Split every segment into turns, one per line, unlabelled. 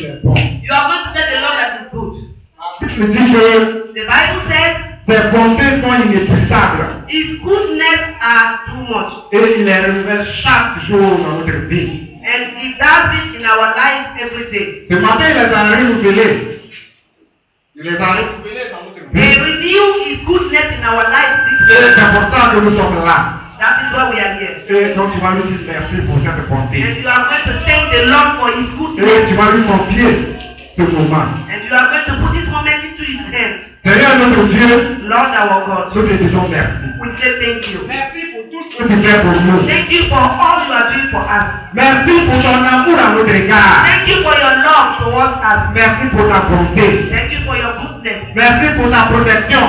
est bon.
You are going to tell the Lord that is good.
La Bible dit que
The Bible says
ses bontés sont inépuisables
His goodness are too much.
et il les renouvelle chaque jour dans notre vie.
And He does it in our life every day.
Ce matin, il les a renouvelés. Il les a renouvelés dans notre
He
vie.
renew His goodness in our life
Et
this
c'est
day.
important que nous sommes là.
That is why we are here.
Et donc tu vas lui dire merci pour cette bonté.
And you are going to thank the Lord for His
Et
goodness.
tu vas lui confier ce moment.
And you are going to put this moment into His hands.
Seigneur notre Dieu,
Lord our God,
nous te disons merci.
we say thank you.
Merci pour tout ce que tu fais pour nous.
Thank you for all you are doing for us.
Merci pour ton amour à notre égard.
Thank you for your love towards us.
Merci pour ta bonté.
Thank you for your goodness.
Merci pour ta protection.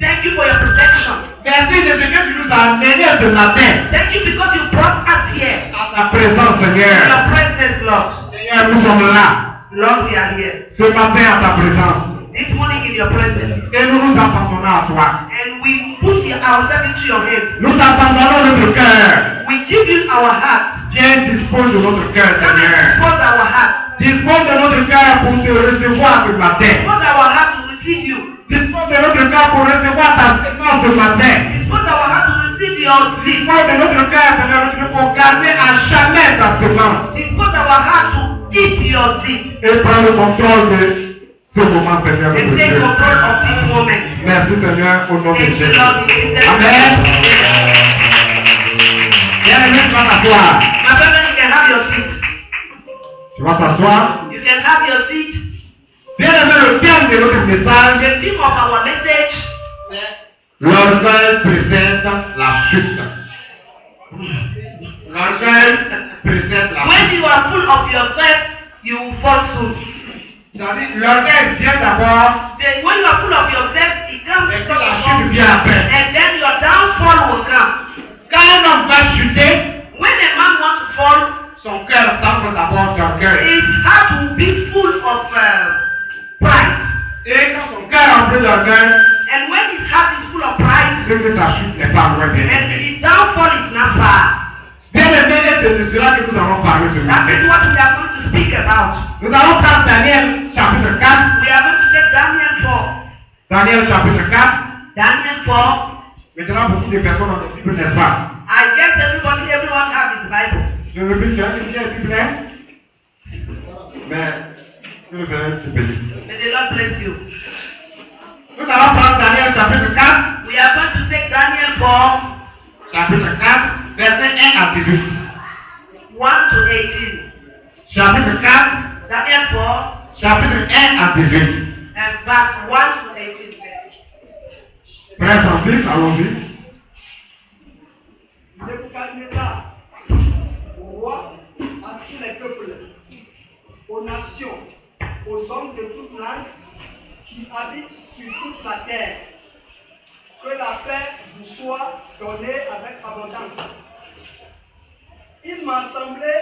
Thank you for your protection.
Merci de ce que tu nous as amené ce matin
Thank you because you brought us here.
à ta présence,
In
Seigneur.
your presence, Lord.
Seigneur, nous sommes là
Lord, we are here.
ce matin à ta présence.
This morning in your presence.
Et nous nous abandonnons à toi.
And we put ourselves into your hands.
Nous abandonnons notre cœur.
We give you our hearts.
Viens, dispose de notre cœur,
Come and
Seigneur.
dispose our hearts.
Dispose de notre cœur pour te recevoir ce matin.
Dispose our heart to receive you.
Dispose de notre cœur pour recevoir ta sémence ce matin.
Dispose our heart to receive your seed.
Dispose de notre cœur, Seigneur, pour garder à jamais ta sémence.
Dispose our heart to keep your seed.
Et prends le contrôle de ce moment, Seigneur, notre
And take
Dieu.
control of this moment.
Merci, Seigneur, au nom de
Thank you,
Jésus.
Lord. In Jesus'
Amen.
name.
Bien-aimé, tu vas t'asseoir.
My brother, you can have your seat.
Tu vas t'asseoir.
You can have your seat.
Bien-aimé, le thème de notre message,
The theme of our message,
l'orgueil précède la chute. L'orgueil précède la
when
chute.
you are full of yourself, you will fall soon.
C'est-à-dire, l'orgueil vient d'abord
When you are full of yourself, it comes
et que
from
la
above,
chute vient après.
and then your downfall will come.
Quand un homme va chuter,
When a man wants to fall,
son cœur semble d'abord d'orgueil.
his heart will be full of pride.
Et quand son cœur est rempli d'orgueil,
And when his heart is full of pride,
c'est que sa chute n'est pas loin, bien
and
aimé.
his downfall is not far.
Bien aimé, et c'est de cela que nous allons parler ce
That
matin.
is what we are going to speak about.
Nous allons prendre Daniel chapitre 4.
We are going to take Daniel 4.
Daniel chapitre 4.
Daniel 4.
Maintenant, beaucoup de personnes ont des Bibles, n'est-ce pas?
I guess everyone has his Bible.
Je veux dire, tu as une Bible, hein? Mais, que le Seigneur te bénisse.
May the Lord bless you.
Nous allons prendre Daniel chapitre 4.
We are going to take Daniel 4,
Chapitre 4, verset 1 à 18.
1 to 18.
Chapitre 4,
Daniel 4,
chapitre 1 à 18.
and verse 1 to 18.
Frère Francis, allons-y.
Nebuchadnezzar, roi à tous les peuples, aux nations, aux hommes de toute langue qui habitent sur toute la terre, que la paix vous soit donnée avec abondance. Il m'a semblé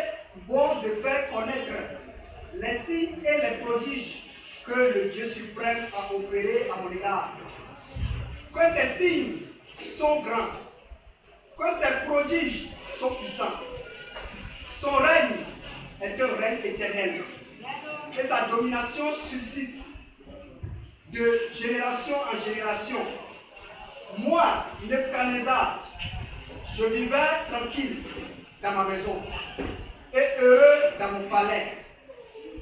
bon de faire connaître les signes et les prodiges que le Dieu suprême a opérés à mon égard. Que ces signes sont grands, que ces prodiges sont puissants. Son règne est un règne éternel, et sa domination subsiste de génération en génération. Moi, Nebuchadnezzar, je vivais tranquille dans ma maison et heureux dans mon palais.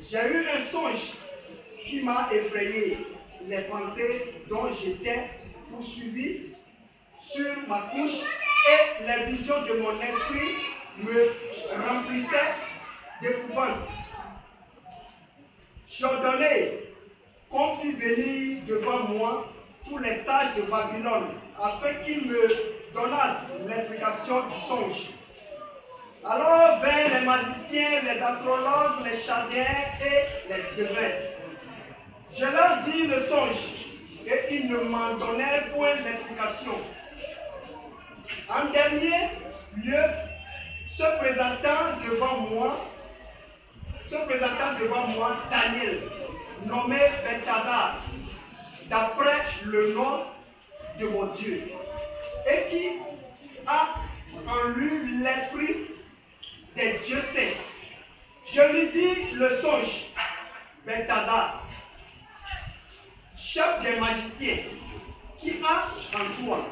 J'ai eu un songe qui m'a effrayé les pensées dont j'étais poursuivi sur ma couche et les visions de mon esprit me remplissaient d'épouvante. J'ordonnai qu'on fît venir devant moi tous les sages de Babylone afin qu'ils me donnassent l'explication du songe. Alors vinrent les magiciens, les astrologues, les chaldéens et les devins. Je leur dis le songe et ils ne m'en donnèrent point l'explication. En dernier lieu, se présentant devant moi, Daniel, nommé Belchazzar, d'après le nom de mon Dieu, et qui a en lui l'esprit des dieux saints. Je lui dis le songe Beltazar, chef des magiciens, qui a en toi.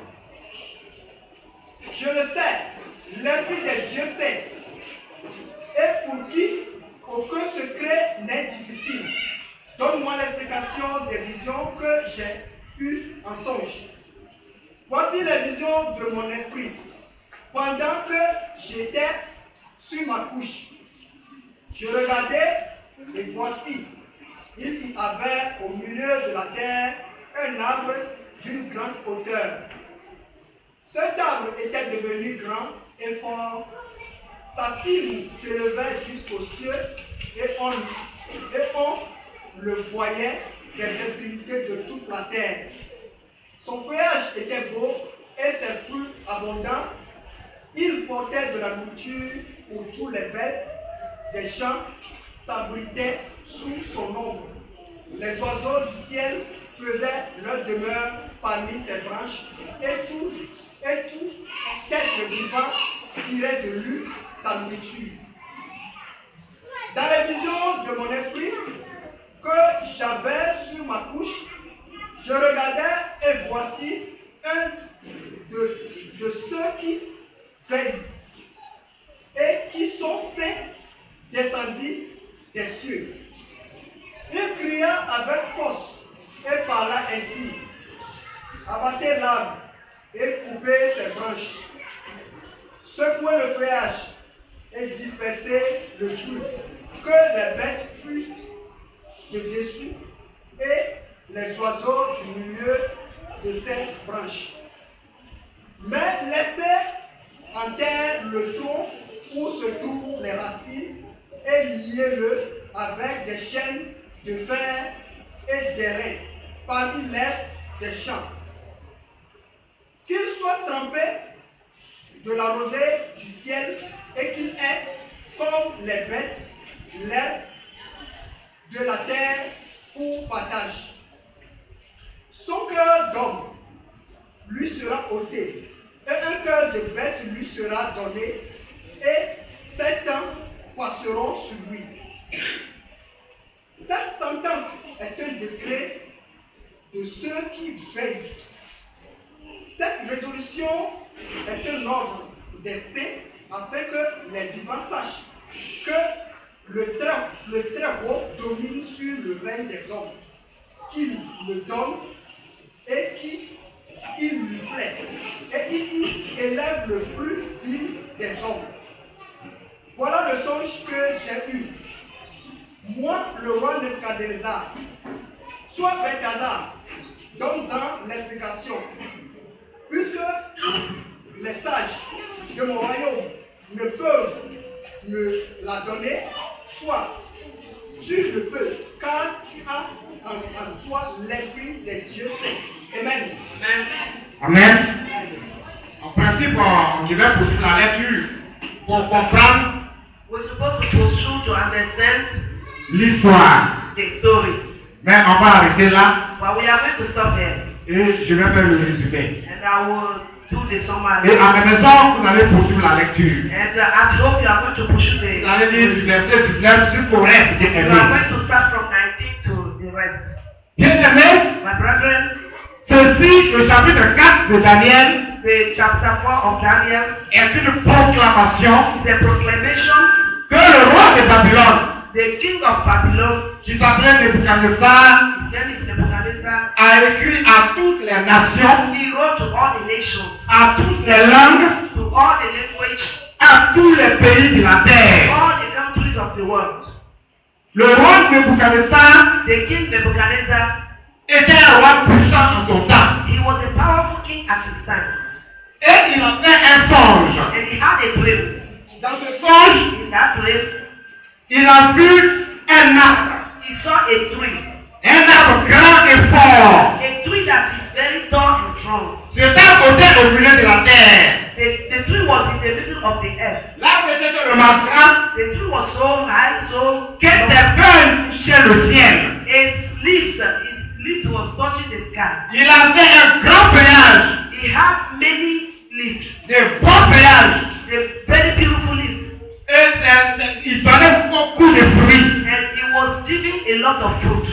Je le sais, l'Esprit de Dieu sait, et pour qui aucun secret n'est difficile. Donne-moi l'explication des visions que j'ai eues en songe. Voici les visions de mon esprit. Pendant que j'étais sur ma couche, je regardais et voici, il y avait au milieu de la terre un arbre d'une grande hauteur. Cet arbre était devenu grand et fort. Sa cime s'élevait jusqu'aux cieux et on le voyait des extrémités de toute la terre. Son feuillage était beau et ses fruits abondants. Il portait de la nourriture pour tous les bêtes des champs, s'abritaient sous son ombre. Les oiseaux du ciel faisaient leur demeure parmi ses branches et tout être vivant tirait de lui sa nourriture. Dans les visions de mon esprit que j'avais sur ma couche, je regardais et voici un de ceux qui veillent et qui sont saints descendit des cieux. Il cria avec force et parla ainsi: abattez l'arbre et coupez ses branches, secouez le feuillage et dispersez le fruit, que les bêtes fuient de dessus et les oiseaux du milieu de ces branches. Mais laissez en terre le tronc où se trouvent les racines et liez-le avec des chaînes de fer et d'airain parmi l'herbe des champs. Qu'il soit trempé de la rosée du ciel et qu'il ait comme les bêtes l'herbe de la terre pour partage. Son cœur d'homme lui sera ôté et un cœur de bête lui sera donné et 7 ans passeront sur lui. Cette sentence est un décret de ceux qui veillent. Cette résolution est un ordre des saints afin que les vivants sachent que le très haut domine sur le règne des hommes, qu'il le donne et qu'il lui plaît, et il élève le plus vil des hommes. Voilà le songe que j'ai eu. Moi, le roi Nebuchadnezzar, soit Beltazar, donne-en l'explication, puisque les sages de mon royaume ne peuvent me la donner, soit tu le peux, car tu as en toi l'esprit des dieux saints. Amen.
Amen. En principe, je vais poursuivre la lecture pour comprendre
We're supposed to pursue to understand
l'histoire.
the story.
Mais on va arrêter là
But we are going to stop here.
et je vais faire le résumé.
And I will do the summary.
Et à la maison, vous allez poursuivre la lecture.
And at home you are going to pursue the.
Vous allez lire du verset 19 jusqu'au reste des
You are going to start from 19 to the rest.
Bien-aimés,
My brethren,
ceci, le chapitre 4 de Daniel,
the chapter 4 of Daniel
est une proclamation
is a proclamation.
que le roi de Babylone,
The king of Babylon,
qui s'appelait Nebuchadnezzar,
his name is Nebuchadnezzar,
a écrit à toutes les nations,
he wrote to all the nations,
à toutes les langues,
to all the languages,
à tous les pays de la terre.
all the countries of the world.
Le roi Nebuchadnezzar
The king Nebuchadnezzar,
était un roi puissant en son temps.
he was a powerful king at his time.
Et il a fait un songe.
And he had a dream.
Dans ce songe,
In that dream,
il a vu un arbre.
he saw a tree.
Un arbre grand et fort.
A tree that is very tall and strong.
Cet arbre était au milieu de la terre.
The tree was in the middle of the earth.
L'arbre était tellement grand
The tree was so high, so
que ses feuilles touchaient le ciel.
his leaves was touching the sky.
Il avait un grand feuillage.
He had many leaves,
Des beaux feuillages.
the very beautiful leaves,
Et il donnait beaucoup de fruits.
and it was giving a lot of fruit.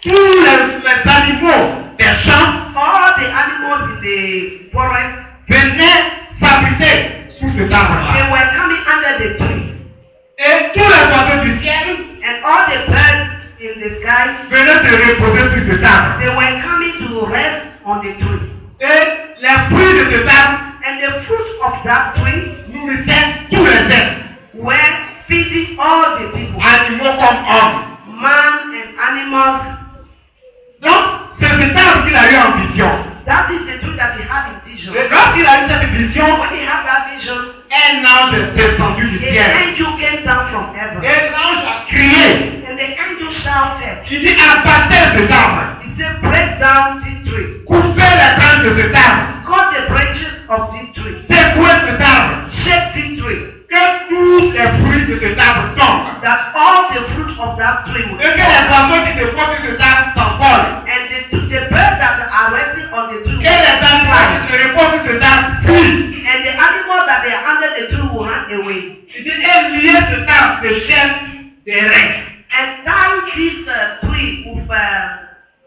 Tous les animaux des champs
All the animals in the forest,
venaient s'habiter sous cet
they
arbre-là.
were coming under the tree.
Et tous les oiseaux du ciel
And all the birds in the sky,
venaient se reposer sur cet arbre.
they were coming to rest on the tree.
Et les fruits de cet arbre
And the fruit of that tree
nourrissaient tous les êtres,
were feeding all the people,
animaux comme hommes.
man and animals.
Donc, c'est cet arbre qu'il a eu en vision.
That is the tree that he had in vision.
Et lorsqu'il a eu cette vision,
When he had that vision,
un ange est descendu du
an
ciel.
angel came down from heaven.
Et l'ange a crié.
And the angel shouted,
Il dit abattez cet arbre.
he said, break down this tree.
Coupez les branches de cet arbre.
Cut the branches of this tree.
Secouez cet arbre.
Shake this tree.
Que tous les fruits de cet arbre tombent.
That all the fruit of that tree will
Et que les oiseaux qui se posent sur cet arbre s'envolent.
and the birds that are resting on the tree
Que les animaux qui se reposent sur cet arbre fuient.
and the animals that they are under the tree will run away.
Il dit et liez cet arbre de chaînes des reins.
And tie this tree with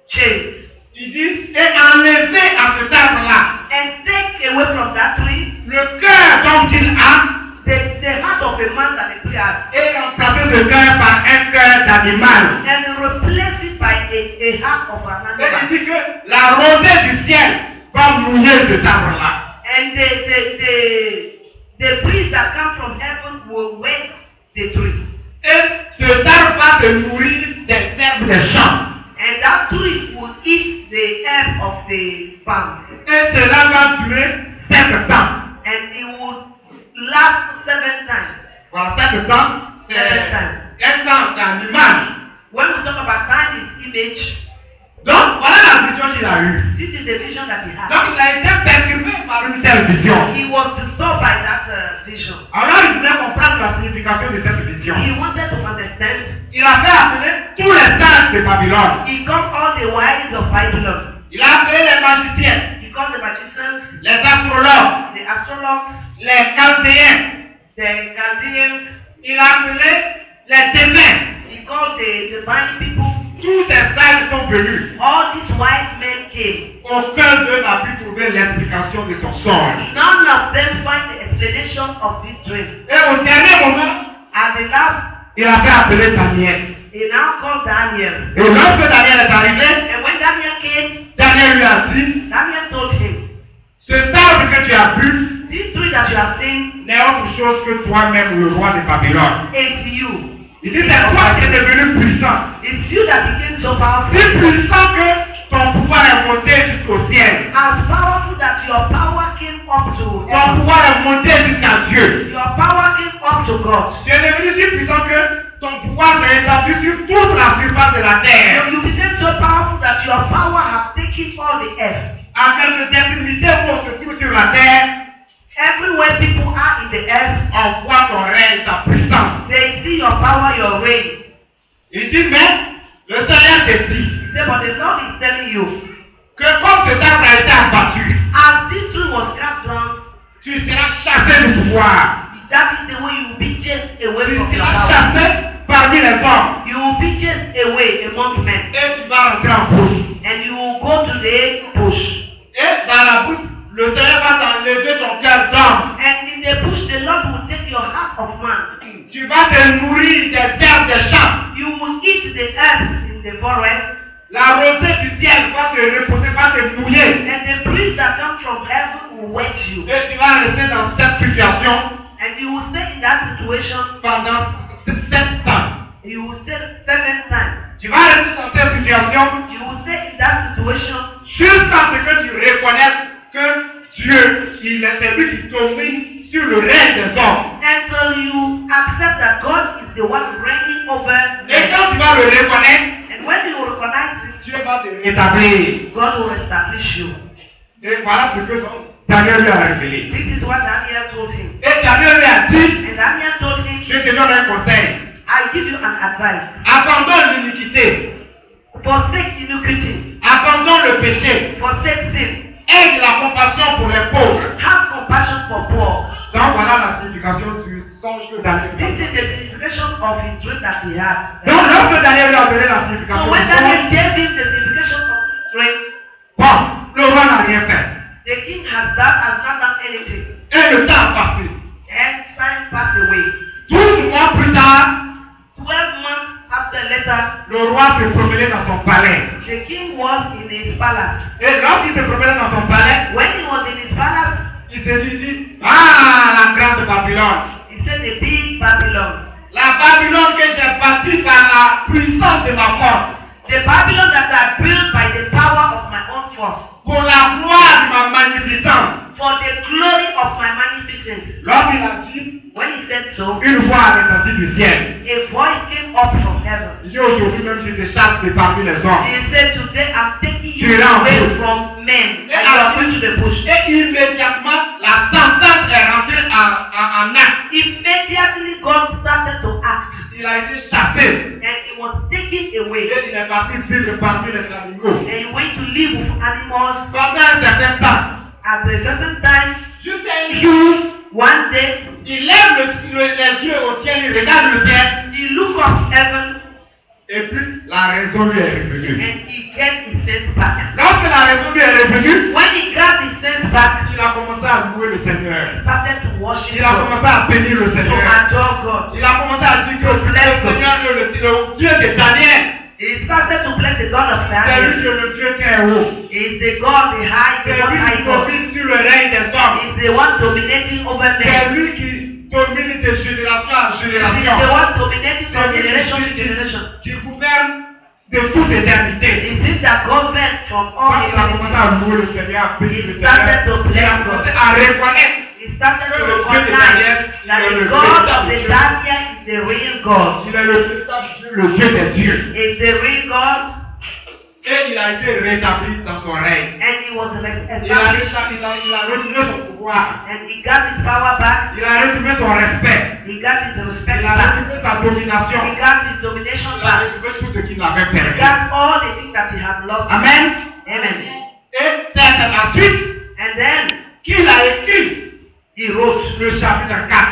chains.
Il dit et enlevez à cet arbre-là
And take away from that tree
le cœur dont il a
the heart of a man that the tree has.
et remplacer ce cœur par un cœur d'animal.
And replace it by a heart of an
Et il
animal.
dit que la rosée du ciel va mouiller cet arbre-là.
And the breeze that come from heaven will wet the tree.
Et cet arbre va se nourrir des herbes des champs.
And that tree will eat the herb of the palms.
Et cela va durer 7 ans.
And it will last 7 times.
Voilà, 7 ans, c'est
7 times.
un temps, c'est une image.
When we talk about time is image,
Donc, voilà la vision qu'il a eue.
this is the vision that he had.
Donc, il a été perturbé par une telle vision.
He was disturbed by that vision.
Alors, il voulait comprendre la signification de cette vision.
He wanted to understand.
Il a fait appeler tous les sages de Babylone.
He called all the wise of Babylon.
Il a appelé les magiciens,
He called the magicians,
les astrologues,
the astrologers,
les chaldéens.
the Chaldeans.
Il a appelé les témoins.
He called the divine people.
Tous ces sages sont venus.
All these wise men came.
Aucun d'eux n'a pu trouver l'explication de son songe.
None of them find the explanation of this dream.
Et au dernier moment,
At the last,
il a fait appeler Daniel.
he now called Daniel.
Et lorsque Daniel est arrivé,
And when Daniel came,
Daniel lui a dit,
Daniel told him,
cet arbre que tu as vu
this tree that you have seen
n'est autre chose que toi-même, le roi de Babylone.
is you.
Il dit, c'est toi qui es devenu puissant.
It's you that became so powerful.
Si puissant que ton pouvoir est monté jusqu'au ciel.
As powerful that your power came up to
Ton
heaven.
pouvoir est monté jusqu'à Dieu.
Your power came up to God.
Tu es devenu si puissant que ton pouvoir s'est étendu sur toute la surface de la terre.
You became so powerful that your power has taken all the earth.
À quelques extrémités où on se trouve sur la terre,
Everywhere people are in the earth,
on voit ton règne, ta puissance.
they see your power, your reign.
Il dit, mais le Seigneur te dit
He said, but the Lord is telling you,
que comme cet arbre a été abattu,
as this tree was cut down,
tu seras chassé du pouvoir.
that is the way you will be chased away
Tu
from your
seras
power.
chassé parmi les hommes.
You will be chased away among men.
Et tu vas rentrer en bouche.
And you will go to the bush.
Et dans la bouche, le Seigneur va t'enlever ton cœur d'homme.
And in the bush, the Lord will take your heart of man.
Tu vas te nourrir des herbes des champs.
You will eat the herbs in the forest.
La rosée du ciel va se reposer, va te mouiller.
And the breeze that comes from heaven will wet you.
Et tu vas rester dans cette situation
And you will stay in that situation.
pendant 7 ans.
You will stay 7 times.
Tu vas rester dans cette situation
You will stay in that situation
jusqu'à ce que tu reconnaisses que Dieu, il est celui qui domine sur le règne des hommes.
until you accept that God is the one reigning over
Et
men.
quand tu vas le reconnaître,
And when you recognize it,
Dieu va te rétablir.
God will establish you.
Et voilà ce que Daniel lui a révélé.
This is what Daniel told him.
Et Daniel lui a dit,
And Daniel told him,
je te donne un conseil.
I give you an advice.
Abandonne l'iniquité.
Forsake iniquity.
Abandonne le péché.
Forsake sin.
Aide la compassion pour les pauvres.
Have compassion for poor.
Donc voilà la signification du songe que Daniel a.
This is the signification signification of his dream that he had.
Donc, lorsque Daniel lui a donné la
So
signification,
when Daniel gave him the signification of his dream,
bon, le roi n'a rien fait.
the king has not done anything.
Et le temps a passé.
And time passed away.
12 mois plus tard,
12 months after later,
le roi se promenait dans son palais.
the king was in his palace.
Et lorsqu'il se promenait dans son palais,
When he was in his palace,
il s'est dit, ah, la grande Babylone.
he said, the big Babylon.
La Babylone que j'ai bâtie par la puissance de ma force.
The Babylon that I built by the power of my own force.
Pour la gloire de ma magnificence.
For the glory of my magnificence.
Lorsqu'il a dit,
When he said so,
une voix a retenti du ciel.
a voice came up from heaven.
Il dit aujourd'hui même je te chasse de parmi les hommes.
He said, today I'm taking
Tu
you
iras en
away
bush.
from men.
Et
And you are going to the bush.
Et immédiatement, la sentence est rentrée en acte.
Immediately God started to act.
Il a été chassé.
And he was taken away.
Et il est parti vivre parmi les animaux.
And he went to live with animals.
Pendant un certain temps,
At a certain time,
juste un jour,
one day,
il lève les yeux au ciel, il regarde le ciel.
he looked up heaven
Et puis, la raison lui est revenue.
and he get his sense back.
Lorsque la raison lui est revenue,
When he got his sense back,
il a commencé à louer le Seigneur.
he started to worship
Il a
God,
commencé à bénir le
to
Seigneur.
adore God.
Il a commencé à dire que le Seigneur est le Dieu de Daniel.
He started to bless the God of
C'est lui
Daniel.
qui est le Dieu très haut.
He is the God, the high, the
C'est
most
lui
high
qui
God.
domine sur le règne des hommes.
He is the one dominating over
C'est
men.
lui qui domine de génération en
He is
génération.
the one dominating
C'est
from
lui
generation to generation.
qui gouverne de toute éternité.
He is that government from all
Quand il a commencé
eternity.
à louer le Seigneur, à bénir le
He started to
Seigneur, il a
bless
commencé
God.
à reconnaître
He started to
que le Dieu de
recognize
Daniel
that
est
the
le
God of
véritable
the
Dieu.
Daniel is the real God.
Il est le véritable Dieu, le Dieu des dieux.
Is the real God,
Et il a été rétabli dans son règne.
and he was
Il a
established,
retrouvé son pouvoir.
and he got his power back.
Il a retrouvé son respect.
He got his respect
Il a
back.
retrouvé sa domination.
He got his domination
Il a
back.
retrouvé tout ce qu'il avait
He
perdu.
got all the things that he had lost.
Amen.
Amen.
Et c'est ensuite
And then
qu'il a écrit
he wrote
le chapitre 4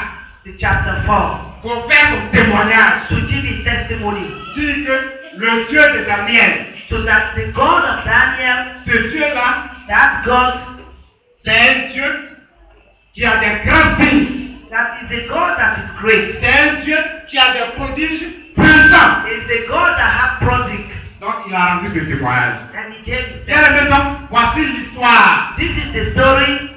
the chapter 4
pour faire son témoignage.
to give his testimony.
Dit que le Dieu de Daniel,
So that the God of Daniel,
ce Dieu-là,
that God,
c'est un Dieu qui a des grands signes.
that is a God that is great.
C'est un Dieu qui a des prodiges puissants.
It's a God that has prodigy.
Donc il a rendu ce témoignage.
And he gave his
Bien aimé, donc, voici l'histoire.
This is the story.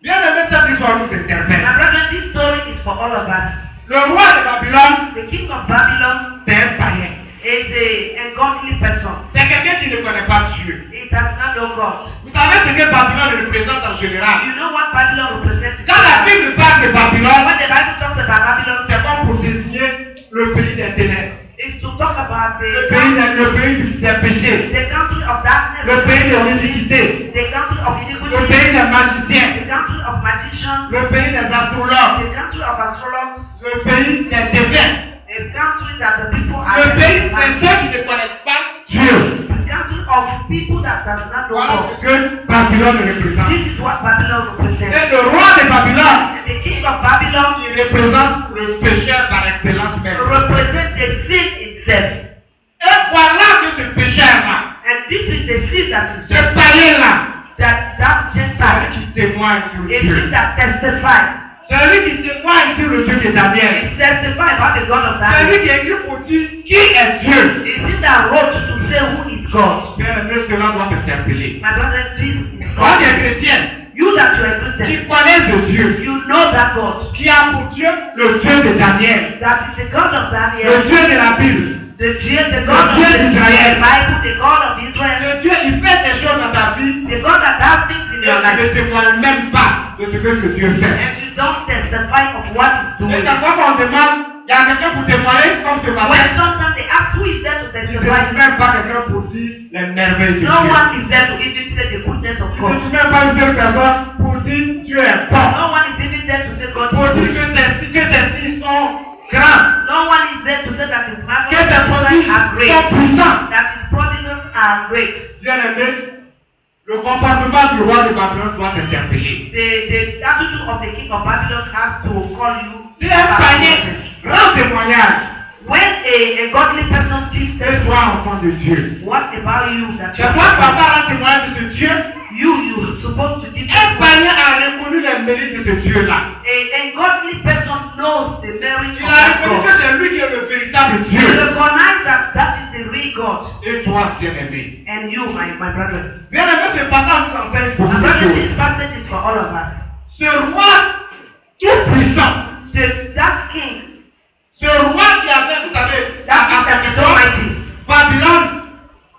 Bien aimé, cette histoire nous
My
interpelle.
brother, this story is for all of us.
Le roi de Babylone,
The king of Babylon
c'est un païen.
is a ungodly person.
C'est quelqu'un qui ne connaît pas Dieu.
He does not know God.
Vous savez ce que Babylone représente en général?
You know what Babylon represents?
Quand la Bible parle de Babylone,
When the Bible talks about Babylon,
c'est comme pour désigner le pays des ténèbres,
it's to talk about
le pays des péchés,
the country of darkness,
le pays de l'iniquité,
the country of
le
iniquity,
pays des magiciens,
the country of magicians,
le pays des astrologues,
the country of astrologers,
le pays des déviants,
a country that the people are
le pays de ceux qui ne connaissent pas Dieu.
the country of people that does not know
Voilà
God.
ce que Babylone représente.
This is what Babylon represents.
Et le roi de Babylone,
And the king of Babylon
il représente le pécheur par excellence même.
represents the sin itself.
Et voilà que ce pécheur-là,
And this is the sin that is
ce païen-là,
that
c'est
Gentile
lui qui témoigne sur
a
Dieu.
sin that testifies.
C'est lui qui témoigne sur le Dieu de Daniel.
It testifies about the God of
C'est lui
Daniel.
qui écrit pour dire qui est Dieu.
It's in that wrote to say who is God.
Bien aimé, cela doit t'interpeller.
My brother, this is
Toi qui es
God.
chrétien,
You that you are a Christian,
qui connais ce Dieu,
you know that God.
qui a pour Dieu le Dieu de Daniel,
That is the God of
le
Daniel,
Dieu de la Bible.
the God of
Dieu
the
d'Israël.
Bible, the God of Israel,
Ce Dieu, il fait des choses dans ta vie
the God that does things in
et
your
tu ne
life.
témoignes même pas de ce que ce Dieu fait.
And you don't testify of what he's
Et
doing.
chaque fois qu'on demande, il y a quelqu'un pour témoigner comme ce matin.
When sometimes they ask who is there to
Il ne
testify,
dit même pas quelqu'un pour dire les merveilles de Dieu.
no one is there to even say the goodness of
Il ne
God.
dit même pas une seule personne pour dire Dieu est bon.
No one is even there to say God
Pour
is
dire
good.
que ces signes sont grands.
No one is there to say that his
Que
marvelous
ces prodiges
are great.
sont puissants.
That his prodigals are great.
Bien aimé, le comportement du roi de Babylone doit t'interpeller.
The attitude of the king of Babylon has to call you.
Si un païen rend témoignage.
When a godly person gives
Et toi, enfant de Dieu.
what about you that
C'est toi, papa, rend témoignage de ce Dieu.
you're supposed to give
Un panier a reconnu les mérites de ce Dieu-là.
a godly person knows the merit
Il
of
a
that
reconnu que
God.
c'est lui qui est le véritable
He
Dieu.
recognize that that is the real God.
Et toi, bien-aimé.
And you, my brother.
Bien-aimé, ce passage nous enseigne
My
beaucoup de
brother,
choses.
this passage is for all of us.
Ce roi tout-puissant,
That king,
ce roi qui avait, vous savez,
that king that is almighty,
Babylone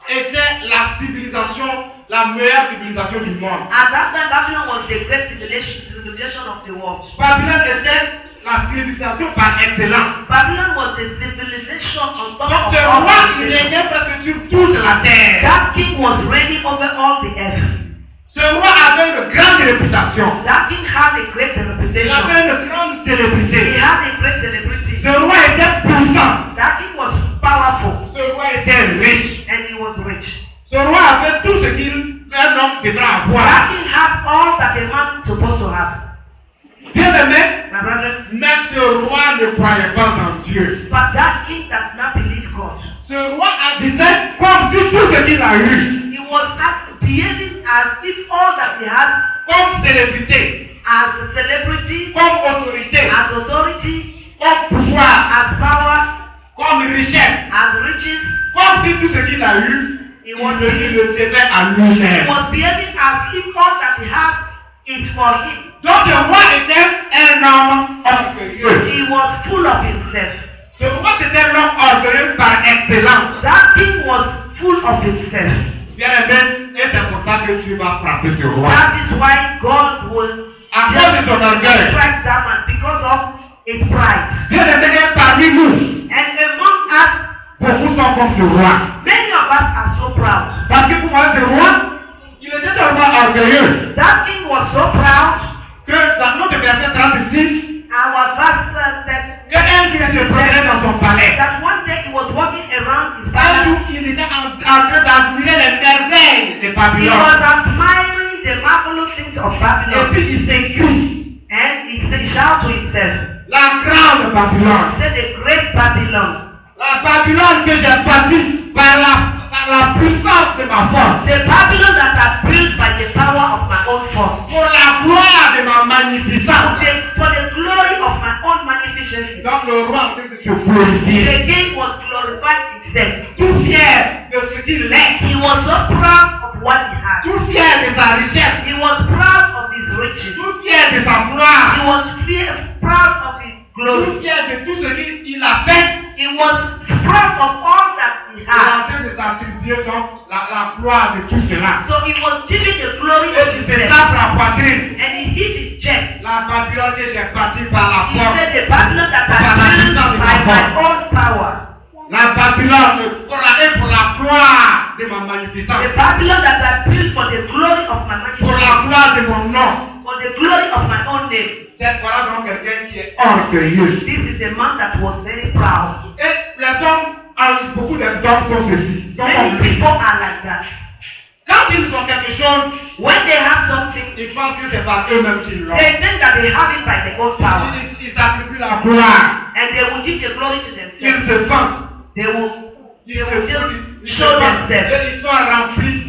était la civilisation, la meilleure civilisation du monde.
at that time Babylon was the great civilization of the world.
Babylone était la civilisation par excellence.
Babylon was the civilization on top
Donc
of
ce
all
roi qui
civilization.
régnait presque sur toute la terre.
That king was reigning over all the earth.
Ce roi avait une grande réputation.
That king had a great
Il
reputation.
avait une grande
He
célébrité.
had a great celebrity.
Ce roi était puissant.
That king was powerful
Ce roi était riche.
and he was rich.
Ce roi avait tout ce qu'un homme devrait
That
avoir.
king had all that a man is supposed to have.
Bien aimé,
My brother,
mais ce roi ne croyait pas en Dieu.
but that king does not believe God.
Ce roi agissait comme si tout ce qu'il a eu,
He was behaving as if all that he had
comme célébrité,
as a celebrity,
comme autorité,
as authority,
comme pouvoir,
as power,
comme richesse,
as riches,
comme si tout ce qu'il a eu,
he
il
was,
le devait à
he
lui-même.
was behaving as if all that he had is for him.
Donc ce roi était un homme orgueilleux.
He was full of himself.
Ce roi était l'homme orgueilleux par excellence.
That king was full of himself.
Bien aimé, et c'est pour ça que Dieu va frapper ce roi.
That is why God will
À cause de son orgueil.
strike that man because of his pride.
Bien aimé, et parmi nous,
And among us,
beaucoup sont comme ce roi.
many of us are so proud.
Parce que pour moi, ce roi, il était un roi orgueilleux.
That king was so proud.
Que dans notre verset 30 dit
Our verse that
qu'un jour il se promenait dans son palais.
that one day he was walking around his
Un jour,
palace.
il était en train d'admirer les merveilles de
He
Babylone.
was admiring the marvelous things of
Et
Babylon.
puis il s'écrie,
And he said, shout to himself,
la grande Babylone.
he said, the great Babylon.
La Babylone que j'ai bâtie par la puissance de ma force.
The Babylon that I built by the power of my own force.
Pour la gloire de ma magnificence.
For the glory of my own magnificence.
Donc le roi en train de se glorifier.
The king was glorifying himself.
Tout fier de ce qu'il est.
He was so proud of what he had.
Tout fier de sa richesse.
He was proud of his riches.
Tout fier de sa gloire.
He was proud of his glory.
Tout fier de tout ce qu'il a fait.
He was proud of all that he
Il est en
had.
train de s'attribuer donc la gloire de tout cela.
So he was giving the glory
Et
to
il se
himself.
tape la poitrine.
And he hit his chest.
La Babylone que j'ai bâtie par la
He
force.
said, the Babylon that I built by my own power.
La Babylone pour la gloire de ma magnificence.
The Babylon that I built for the glory of my
Pour la
magnificence.
gloire de mon nom.
For the glory of my own name.
C'est voilà donc quelqu'un qui est orgueilleux.
This is a man that was very proud.
Et les hommes, beaucoup d'hommes sont ceci.
Many people are like that.
Quand ils ont quelque chose,
When they have something,
ils pensent que c'est par eux-mêmes qu'ils l'ont.
they think that they have it by their own power.
Ils s'attribuent la gloire.
And they will give the glory to
Ils
themselves.
se vantent.
They will
Ils
just
se
show
vantent.
themselves.
Et ils sont remplis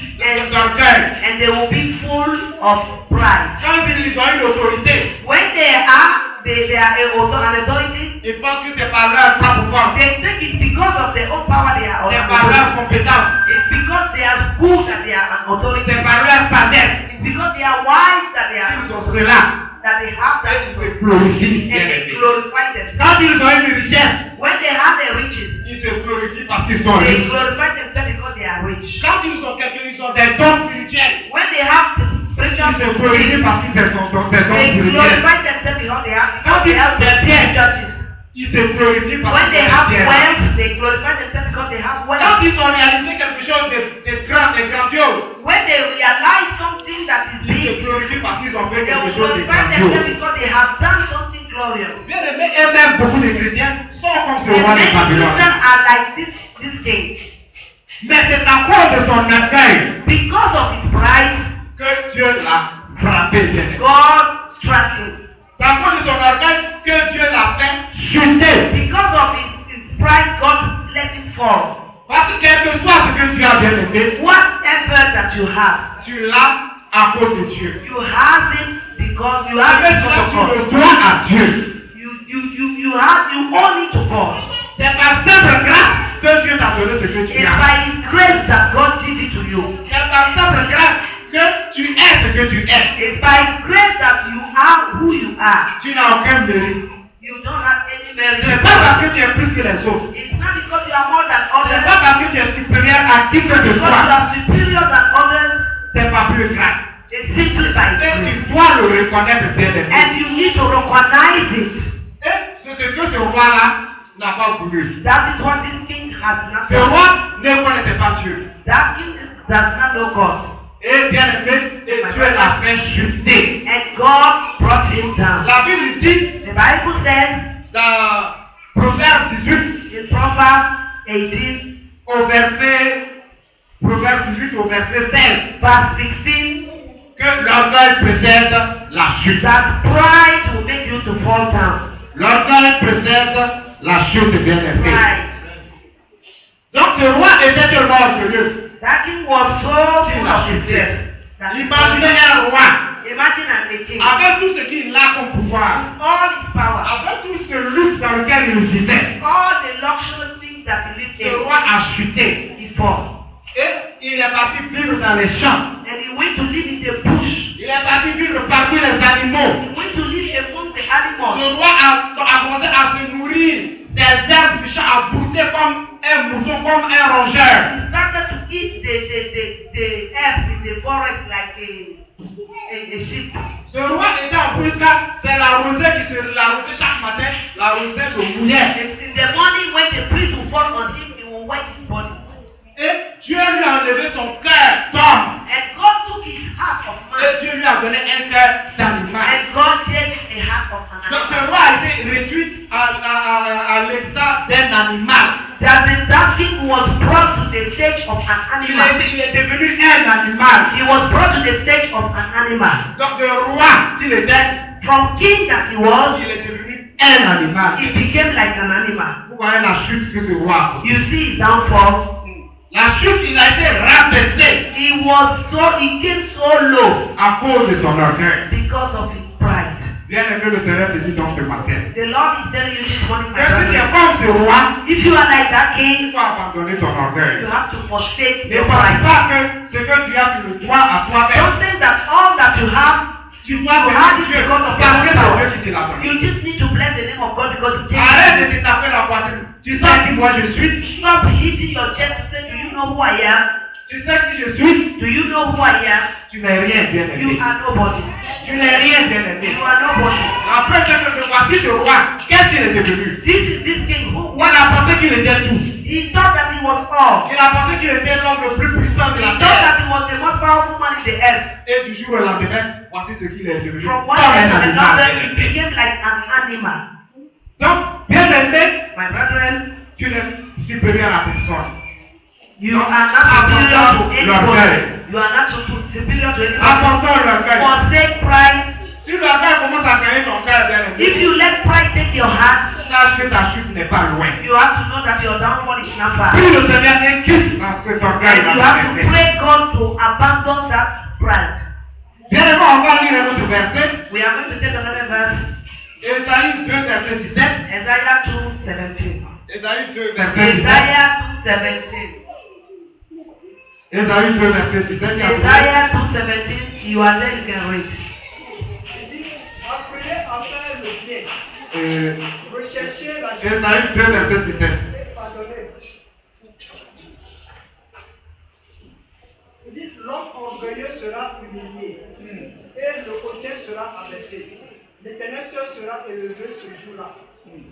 d'orgueil.
And they will be full of pride.
Quand ils ont une autorité,
When they are an authority,
ils pensent que c'est par leur propre force.
they think it's because of their own power they are
C'est
an
par
authority.
leur compétence.
It's because they are good that they are an authority.
C'est par leur sagesse.
It's because they are wise that they
Ils
are
ont cela.
that they have
Et
that
ils se glorifient.
and they glorify themselves.
Quand ils ont une richesse,
When they have their riches,
ils se glorifient parce qu'ils sont
they
riches.
glorify themselves because they are rich.
Quand ils ont ils ont des dons spirituels,
When they have spiritual
ils se glorifient parce qu'ils ont des dons
they
spirituels.
glorify themselves because they have
Quand ils ont des biens,
churches.
ils se glorifient parce
When they
qu'ils ont
have
des biens.
wealth, they glorify themselves because they have
Quand
wealth.
ils ont réalisé quelque chose de grand et grandiose,
When they realize something that is
ils se
big,
glorifient parce qu'ils ont fait
they
quelque
will
chose de
glorify themselves
grandiose.
because they have done something glorious.
Bien aimé, et même beaucoup de chrétiens sont comme ce
And
roi de
many
Babylone.
Christians are like this king.
Mais c'est à cause de son orgueil
Because of his pride,
que Dieu l'a frappé. Bien aimé.
God struck him.
C'est à cause de son orgueil que Dieu l'a fait chuter.
Because of his pride, God let him fall.
Parce que quel que soit ce que tu as bien aimé,
Whatever that you have,
tu l'as à cause de Dieu.
you have it because you have it
Avec
because
cela,
of
tu
God.
le dois à Dieu.
You owe it to God.
C'est par simple grâce que Dieu t'a donné ce que tu
It's
as.
by His grace that God did it to you.
C'est par simple grâce que tu es ce que tu es.
It's by His grace that you are who you are.
Tu n'as aucun mérite.
You don't have any merit.
Ce n'est pas parce que tu es plus que les autres.
It's not because you are more than
Ce n'est
others.
pas parce que tu es supérieur à qui que ce
Because you
soit.
are superior than others.
C'est pas plus grave.
It's simply by His
Et
grace.
tu dois le reconnaître bien aimé.
And you need to recognize it.
Et c'est ce que ce roi-là n'a pas voulu.
That is what this king has not
Ce
done.
roi ne connaissait pas Dieu.
That king does not know God.
Et bien aimé, et Dieu l'a fait chuter.
And God brought him down.
La Bible dit
The Bible says
dans Proverbe 18,
in Proverbs 18,
au verset, Proverbe 18 au verset 16,
verse 16,
que l'orgueil précède la chute.
that pride will make you to fall down.
L'orgueil précède la chute, bien aimé.
Pride.
Donc ce roi était tellement orgueilleux.
That king was so full of himself. that he
Imaginez un roi
Imagine a king.
avec tout ce qu'il a comme pouvoir,
All his power.
avec tout ce luxe dans lequel il vivait.
All the luxurious things that he lived
Ce
in.
roi a chuté
He fell.
et il est parti vivre dans les champs.
And he went to live in the bush.
Il est parti vivre parmi les animaux.
He went to live among the
Ce
animals.
roi a commencé à se nourrir des herbes du champ, à brouter comme un mouton, comme un rongeur.
He started to eat the herbs in the forest like a sheep.
Ce roi était en plus là, c'est la rosée qui se l'arrosait chaque matin, la rosée se mouillait.
In the morning when the priest will fall on him, he will wet his body.
Et Dieu lui a enlevé son cœur d'homme.
And God took his heart of man.
Et Dieu lui a donné un cœur d'animal.
And God gave a heart of an
Donc ce
animal.
roi a été réduit à l'état d'un animal.
That king was brought to the stage of an
Il
animal.
est devenu un animal.
He was brought to the stage of an animal.
Donc le roi qu'il était,
From king that he was,
il est devenu un animal.
he became like an animal.
Vous voyez la chute que ce roi a fait.
You see his downfall.
La chute, il a été rabaissé
He came so low
à cause de son orgueil.
because of his pride.
Bien aimé, le Seigneur te dit dans ce matin.
The Lord is telling you this morning, my
Que si tu es
brother,
comme ce roi,
if you are like that
il
king,
faut abandonner ton
you
orgueil.
have to forsake
Ne
your
pense
pride.
pas que ce que tu as, tu le dois à toi-même.
Don't think that all that you have,
Tu dois
you
bénir
have it
Dieu
because of
parce que
your
c'est
power.
Dieu qui te l'a donné.
You just need to bless the name of God because He gave
Arrête
you.
de te taper la poitrine. Tu sais qui moi je suis.
Stop hitting your chest and say, do you know who I am?
Tu sais qui je suis.
Do you know who I am?
Tu n'es rien, bien
You
aimé.
are nobody.
Tu n'es rien, bien aimé.
You are nobody.
Après que voici ce roi, qu'est-ce qu'il est devenu?
This is this king who
Il a pensé qu'il était tout.
he thought that he was all.
Il a pensé qu'il était l'homme le plus puissant de
He
la
thought
terre.
that he was the most powerful man in the earth.
Et du jour au lendemain, voici ce qu'il est devenu.
From one
Comme
day
un
to
animal.
another, he became like an animal.
Donc, bien aimé,
My brethren,
tu n'es supérieur à personne.
you are not superior to anybody. You are not superior to anybody.
Apportons l'orgueil.
Forsake pride.
Si l'orgueil commence à gagner ton cœur, bien aimé,
If you let pride take your heart,
sache que ta chute n'est pas loin.
you have to know that your downfall is not far.
Puis le Seigneur t'inquiète dans cet orgueil.
And you have to pray God to abandon that pride.
Bien aimé, on va lire un autre verset.
We are going to take another verse.
Ésaïe 2, verset 17.
Isaiah 2:17.
Ésaïe 2, verset 17.
Isaiah 2:17.
Ésaïe 2, verset 17.
Isaiah 2:17. You are there, you can read.
Il dit, apprenez à faire le bien,
Euh,
recherchez la justice
Ésaïe 2, verset 17.
et pardonnez. Il dit, l'homme orgueilleux sera humilié et le hautain sera abaissé. L'éternel seul sera élevé ce jour-là.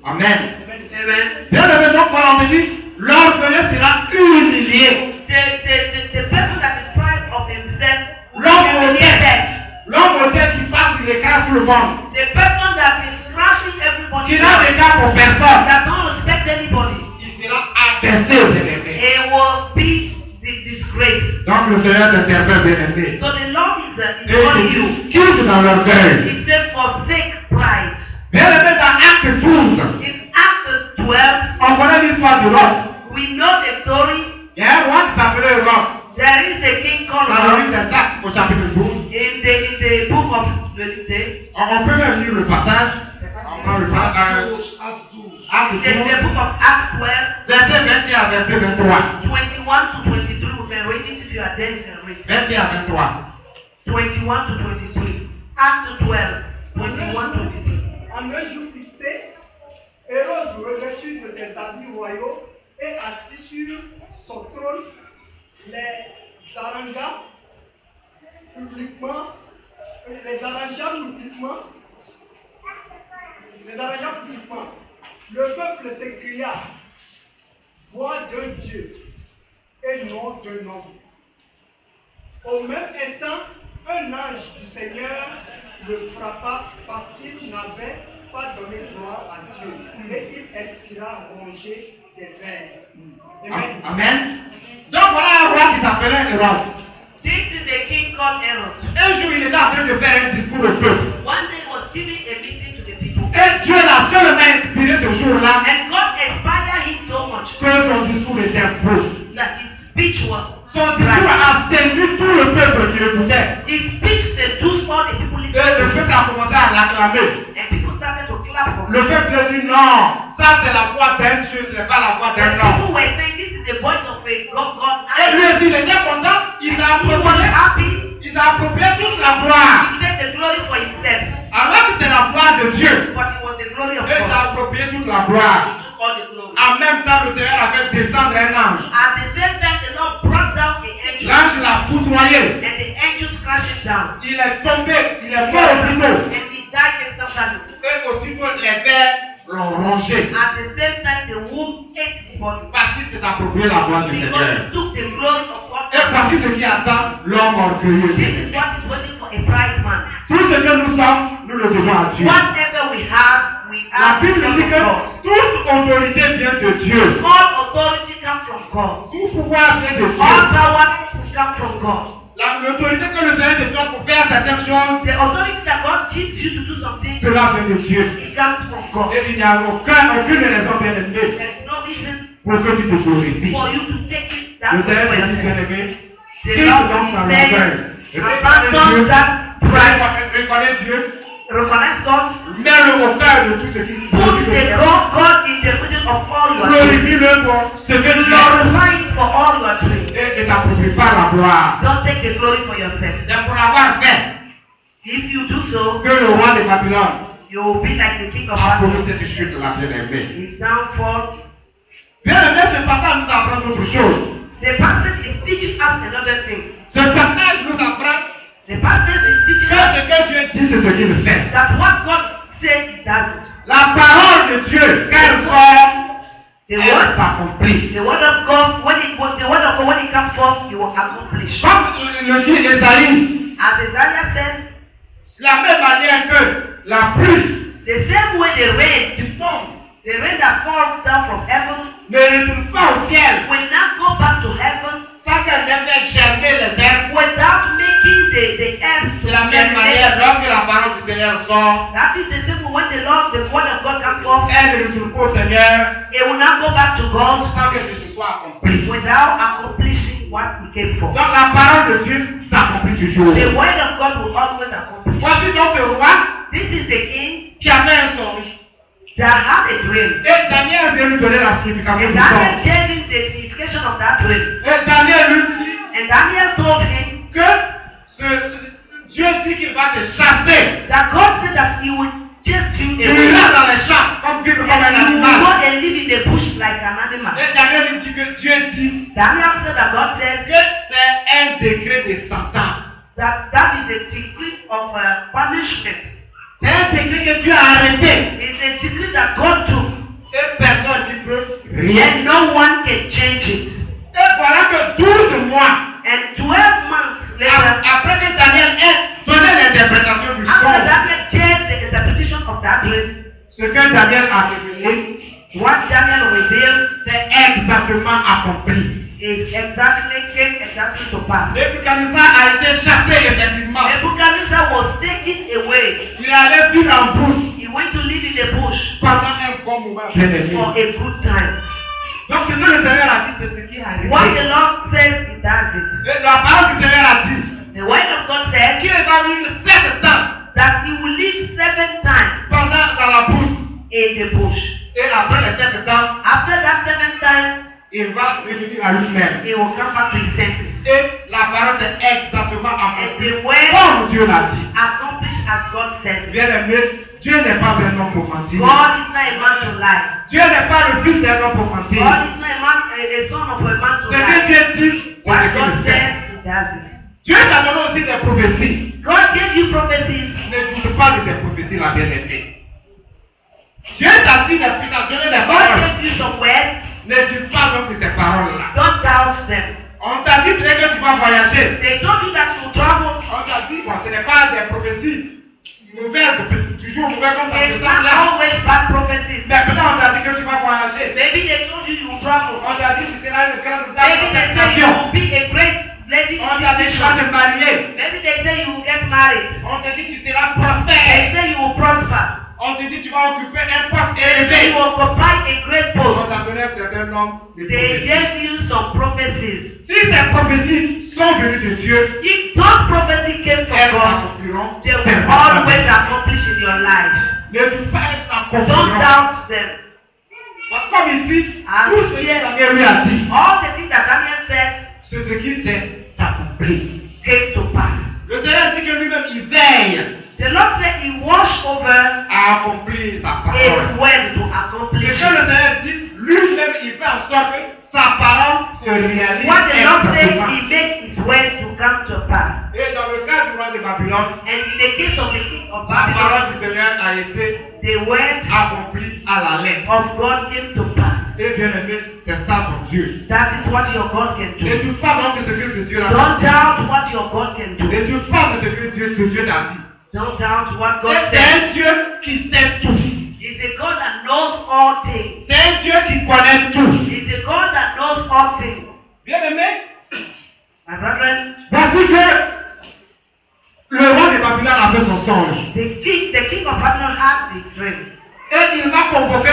Amen.
Amen.
Amen.
Bien aimé, donc, quand on dit, l'orgueilleux sera humilié.
The person that is proud of himself will be
L'homme
humiliated.
L'homme auquel qui passe, il écrase tout le monde.
The person that is thrashing everybody
Qui n'a d'égard pour personne.
that don't respect anybody,
Il sera abaissé, bien aimé.
he will be disgraced.
Donc le Seigneur t'intervient, bien aimé.
So the Lord is
Et
calling
il
you.
dit, quitte dans l'orgueil.
He said, forsake pride. 12,
on connaît l'histoire du roi.
we know the story.
Il y a un roi qui s'appelait Rome.
There is a king called
Dans le
Rom
livre des Actes, au chapitre 12.
in the book of the
On peut même lire le passage. On prend le passage. Acte
the
12.
book of Acts 12,
Verset 21 à verset 23.
21 to 23. We can read it if you are there. You can read it.
21 à 23.
21 to 23. Acts 12, 21 to 23.
En un jour fixé, Hérode, revêtu de ses habits royaux et assis sur son trône, les arrangea publiquement. Le peuple s'écria, voix d'un Dieu et non d'un homme. Au même instant, un ange du Seigneur le frappa parce qu'il n'avait pas donné gloire à Dieu et il expira rongé des vers. Amen.
Amen. Donc voilà un roi qui s'appelait Hérode.
This is a king called Herod.
Un jour, il était en train de faire un discours au peuple.
One day he was giving a meeting to the people.
Et Dieu l'a tellement inspiré ce jour-là
And God inspired him so much
que son discours était beau.
that his speech was
Son discours a séduit tout le peuple qui l'écoutait.
his speech seduced all the people
Et
listening.
le peuple a commencé à l'acclamer.
And people started to clap for him.
Le peuple a dit non, ça c'est la voix d'un Dieu, ce n'est pas la voix d'un
And
homme.
people were saying this is the voice of a God.
Et lui a dit, il était content, il a
He was
approprié,
happy.
il a approprié toute la gloire.
He said the glory for himself.
Alors que c'est la gloire de Dieu,
But it was the glory of
et il a
God.
approprié toute la gloire.
He took all the glory.
En même temps, le Seigneur a fait descendre un ange.
At the same time, the Lord brought down an angel.
L'ange l'a foudroyé.
And the angel crashed him down.
Il est tombé, il est mort au plus tôt.
And he died instantly.
Et aussitôt, les vers l'ont rongé.
At the same time, the womb ate his body.
Parce qu'il s'est approprié la gloire du
Because
Seigneur.
he took the glory of God.
Et voici ce qui attend l'homme orgueilleux.
This is what is waiting for a pride man.
Tout ce que nous sommes, nous le devons à Dieu.
Whatever we
La
have
Bible
because
dit
of
que
God.
toute autorité vient de Dieu.
All authority comes from God.
Tout pouvoir vient de
All
Dieu.
power comes from God.
L'autorité que le Seigneur te donne pour faire certaines choses,
The authority that God gives you to do something,
cela vient de Dieu.
it comes from God.
Et il n'y a aucune raison, bien aimé,
There's no reason
pour que tu te glorifies.
for you to take it that
Le
way
Seigneur
for
te dit, bien
yourself.
aimé,
The
quitte
Lord
donc ta
is saying,
longueur.
abandon that pride,
Reconnais Dieu,
recognize God,
mets-le au cœur de tout ce qui
put the God in the middle of all your dreams.
glorifie-le pour ce que tu as
Glorify Him for all your dreams.
et ne t'approprie pas la gloire.
Don't take the glory for yourself.
C'est pour l'avoir fait
If you do so,
que le roi de Babylone
you will be like the king of
a
Babylon.
connu cette chute là, bien aimé.
His downfall.
Bien aimé, ce passage nous apprend autre chose.
The passage is teaching us another thing.
Ce passage nous apprend
The passage is teaching
que
us
ce que Dieu dit, c'est ce qu'il fait.
that what God said, He does it.
La parole de Dieu, quand elle sort,
The
elle
word,
s'accomplit.
the word of God, when it comes forth, He will accomplish.
Comme le dit Esaïe,
As Isaiah says,
la même manière que la pluie
the same way the rain,
qui tombe
the rain that falls down from heaven,
ne retourne pas au ciel
will not go back to heaven
sans qu'elle ne fasse germer les herbes.
without making the earth
De
to
la même manière,
germinate.
lorsque la parole du Seigneur sort,
That is the same way when the word of God comes forth,
elle ne retourne pas au Seigneur
it will not go back to God
sans que ce soit accompli.
without accomplishing what He came for.
Donc la parole de Dieu s'accomplit toujours.
The word of God will always accomplish.
Voici donc ce roi
This is the king
qui avait un songe.
that had a dream.
Et Daniel vient lui donner la signification
And
du
Daniel
songe.
gave him the signification of that dream.
Et Daniel lui dit
And Daniel told him
que Dieu dit qu'il va te chasser.
that God said that He would chase you
Il
away.
ira dans les champs comme vivre comme un
And you will go
animal.
and live in the bush like an animal.
Et Daniel lui dit que Dieu dit
Daniel said that God said
que c'est un décret de sentence.
that is a decree of punishment.
C'est un décret que Dieu a arrêté.
It's a decree that God took.
Et personne n'y peut rien.
And no one can change it.
Et voilà que 12 mois
And 12 months later,
après que Daniel ait donné l'interprétation du
after
songe,
Daniel gave the interpretation of that dream,
ce que Daniel a révélé,
what Daniel revealed
c'est exactement accompli.
came exactly to pass.
Nebuchadnezzar a été chassé effectivement.
Nebuchadnezzar was taken away.
Il allait vivre en brousse.
He went to live in the bush
pendant un bon moment bien aimé.
for a good time.
Donc ce que le Seigneur a dit, c'est ce qui est arrivé.
What the Lord says, He does it.
Et la parole du Seigneur a dit
The word of God said
qu'il va vivre 7 temps
that He will live 7 times
pendant dans la bourse.
in the bush.
Et après les 7 temps,
After that 7th time,
il va revenir à lui-même.
He will come back to His senses.
Et la parole est exactement
And
accomplie.
the word
Comme Dieu l'a dit.
accomplished as God says.
Bien aimé, Dieu n'est pas un homme pour mentir.
God is not a man to lie.
Dieu n'est pas le fils d'un homme pour mentir.
God is not a man, a son of a man to
Ce que
lie.
Dieu dit, c'est
What
ce qu'il
God
fait.
says, He does it.
Dieu t'a donné aussi des prophéties.
God gave you prophecies.
Ne doute pas de ces prophéties, la bien-aimée. Dieu t'a dit des t'a donné des
God
paroles.
gave you some words.
Ne doute pas donc de ces paroles-là.
Don't doubt them.
On t'a dit peut-être que tu vas voyager.
They told you that you will travel.
On t'a dit, bon, ce n'est pas des prophéties mauvaises, toujours mauvaises comme ça.
It's not always bad prophecies.
Mais peut-être on t'a dit que tu vas voyager.
Maybe they told you you will travel.
On t'a dit que tu seras une grande dame
Maybe
dans
they
cette
say you
nation.
will be a great lady
On
in
t'a dit
this
que tu vas
nation.
te marier.
Maybe they say you will get married.
On t'a dit que tu seras
They
prospère.
say you will prosper.
On te dit que tu vas occuper un poste
They say
élevé.
you will occupy a great
On
post.
t'a donné un certain nombre de
They
prophéties.
gave you some prophecies.
Si ces prophéties sont venues de Dieu,
If those prophecies came from
elles
God,
s'accompliront.
they will always accomplish in your life.
Ne doute pas, elles
Don't
s'accompliront.
doubt them.
Parce que comme ici,
Ah,
tout ce que
yes.
Daniel lui a dit,
All the things that Daniel said
c'est ce qui s'est accompli.
came to pass.
Le Seigneur dit que lui-même, il veille
The Lord said He watched over
à accomplir sa
His
parole.
word to
Ce
accomplish
que le
it.
Seigneur dit, lui-même, il fait en sorte que sa parole se réalise.
What the Lord said,
exactement.
He made His word to come to pass.
Et dans le cas du roi de Babylone,
And in the case of the king of
la
Babylon,
parole du Seigneur a été
the word
accomplie à la lettre.
of God came to pass.
Et bien aimé, c'est ça ton Dieu.
That is what your God can
Ne
do.
doute pas donc de ce que ce Dieu a
Don't
dit.
doubt what your God can do.
Ne doute pas de ce que ce Dieu t'a dit.
Don't doubt what God
Et c'est
said.
un Dieu qui sait tout.
He's a God that knows all things.
C'est un Dieu qui connaît tout.
He's a God that knows all things.
Bien aimé,
My brethren,
voici que le roi de Babylone avait son songe.
the king of Babylon has his dream.
Et il va convoquer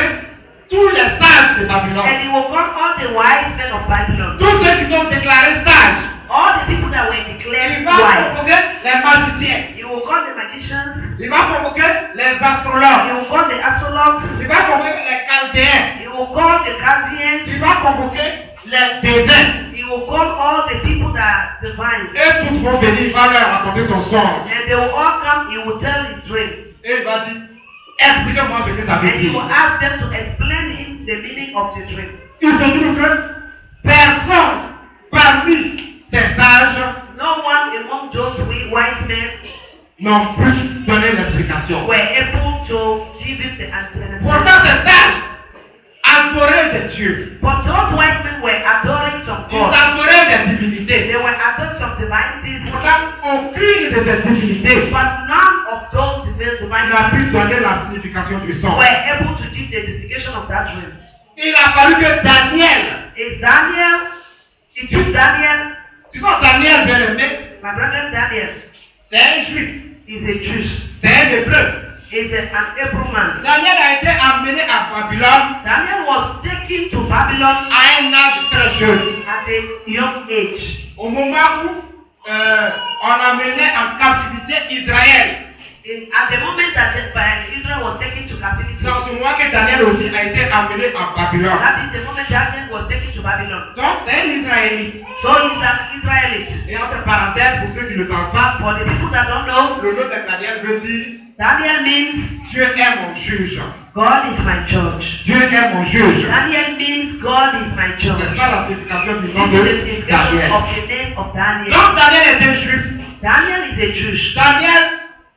tous les sages de Babylone.
And he will call all the wise men of Babylon.
Tous ceux qui sont déclarés sages.
All the people that were declared
Il va
wise.
convoquer les magiciens.
He will call the magicians.
Il va convoquer les
He
astrologues.
will call the astrologers.
Il va convoquer les chaldéens.
He will call the Chaldeans.
Il va convoquer les dédains.
He will call all the people that divine.
Et tous vont venir, il va leur raconter son songe.
And they will all come. He will tell his dream.
Et il va dire, expliquez-moi ce que ça veut
And he will
dire.
ask them to explain him the meaning of the dream.
Il se trouve que personne parmi ces sages
No one among those wise men
n'ont pu donner l'explication.
were able to give him the answer.
Pourtant, ces sages adoraient des dieux.
But those wise men were adoring some
Ils
gods.
adoraient des divinités.
They were adoring some divinities.
Pourtant, aucune de ces divinités
But none of those divine
n'a pu
divinities
donner la signification du songe.
were able to give the signification of that dream.
Il a fallu que Daniel,
Is Daniel, it took Daniel,
tu vois Daniel bien aimé,
my brother Daniel,
c'est un juif,
is a Jew,
c'est un hébreu.
is an Hebrew man.
Daniel a été amené à Babylone
Daniel was taken to Babylon
à un âge très jeune.
at a young age.
Au moment où on amenait en captivité Israël.
At the moment that Israel was taken to captivity,
C'est en ce moment que Daniel aussi a été amené à Babylone.
that is the moment Daniel was taken to Babylon.
Donc c'est un Israélite.
So he's an Israelite.
Et entre parenthèses, pour ceux qui ne le savent pas,
For the people that don't know,
le nom de Daniel veut dire
Daniel means
Dieu est mon juge.
God is my judge.
Dieu est mon juge.
Daniel means God is my
C'est
judge.
ça la signification du nom
This is the
de
signification
Daniel.
of the name of Daniel.
Donc Daniel était juif.
Daniel is a Jew.
Daniel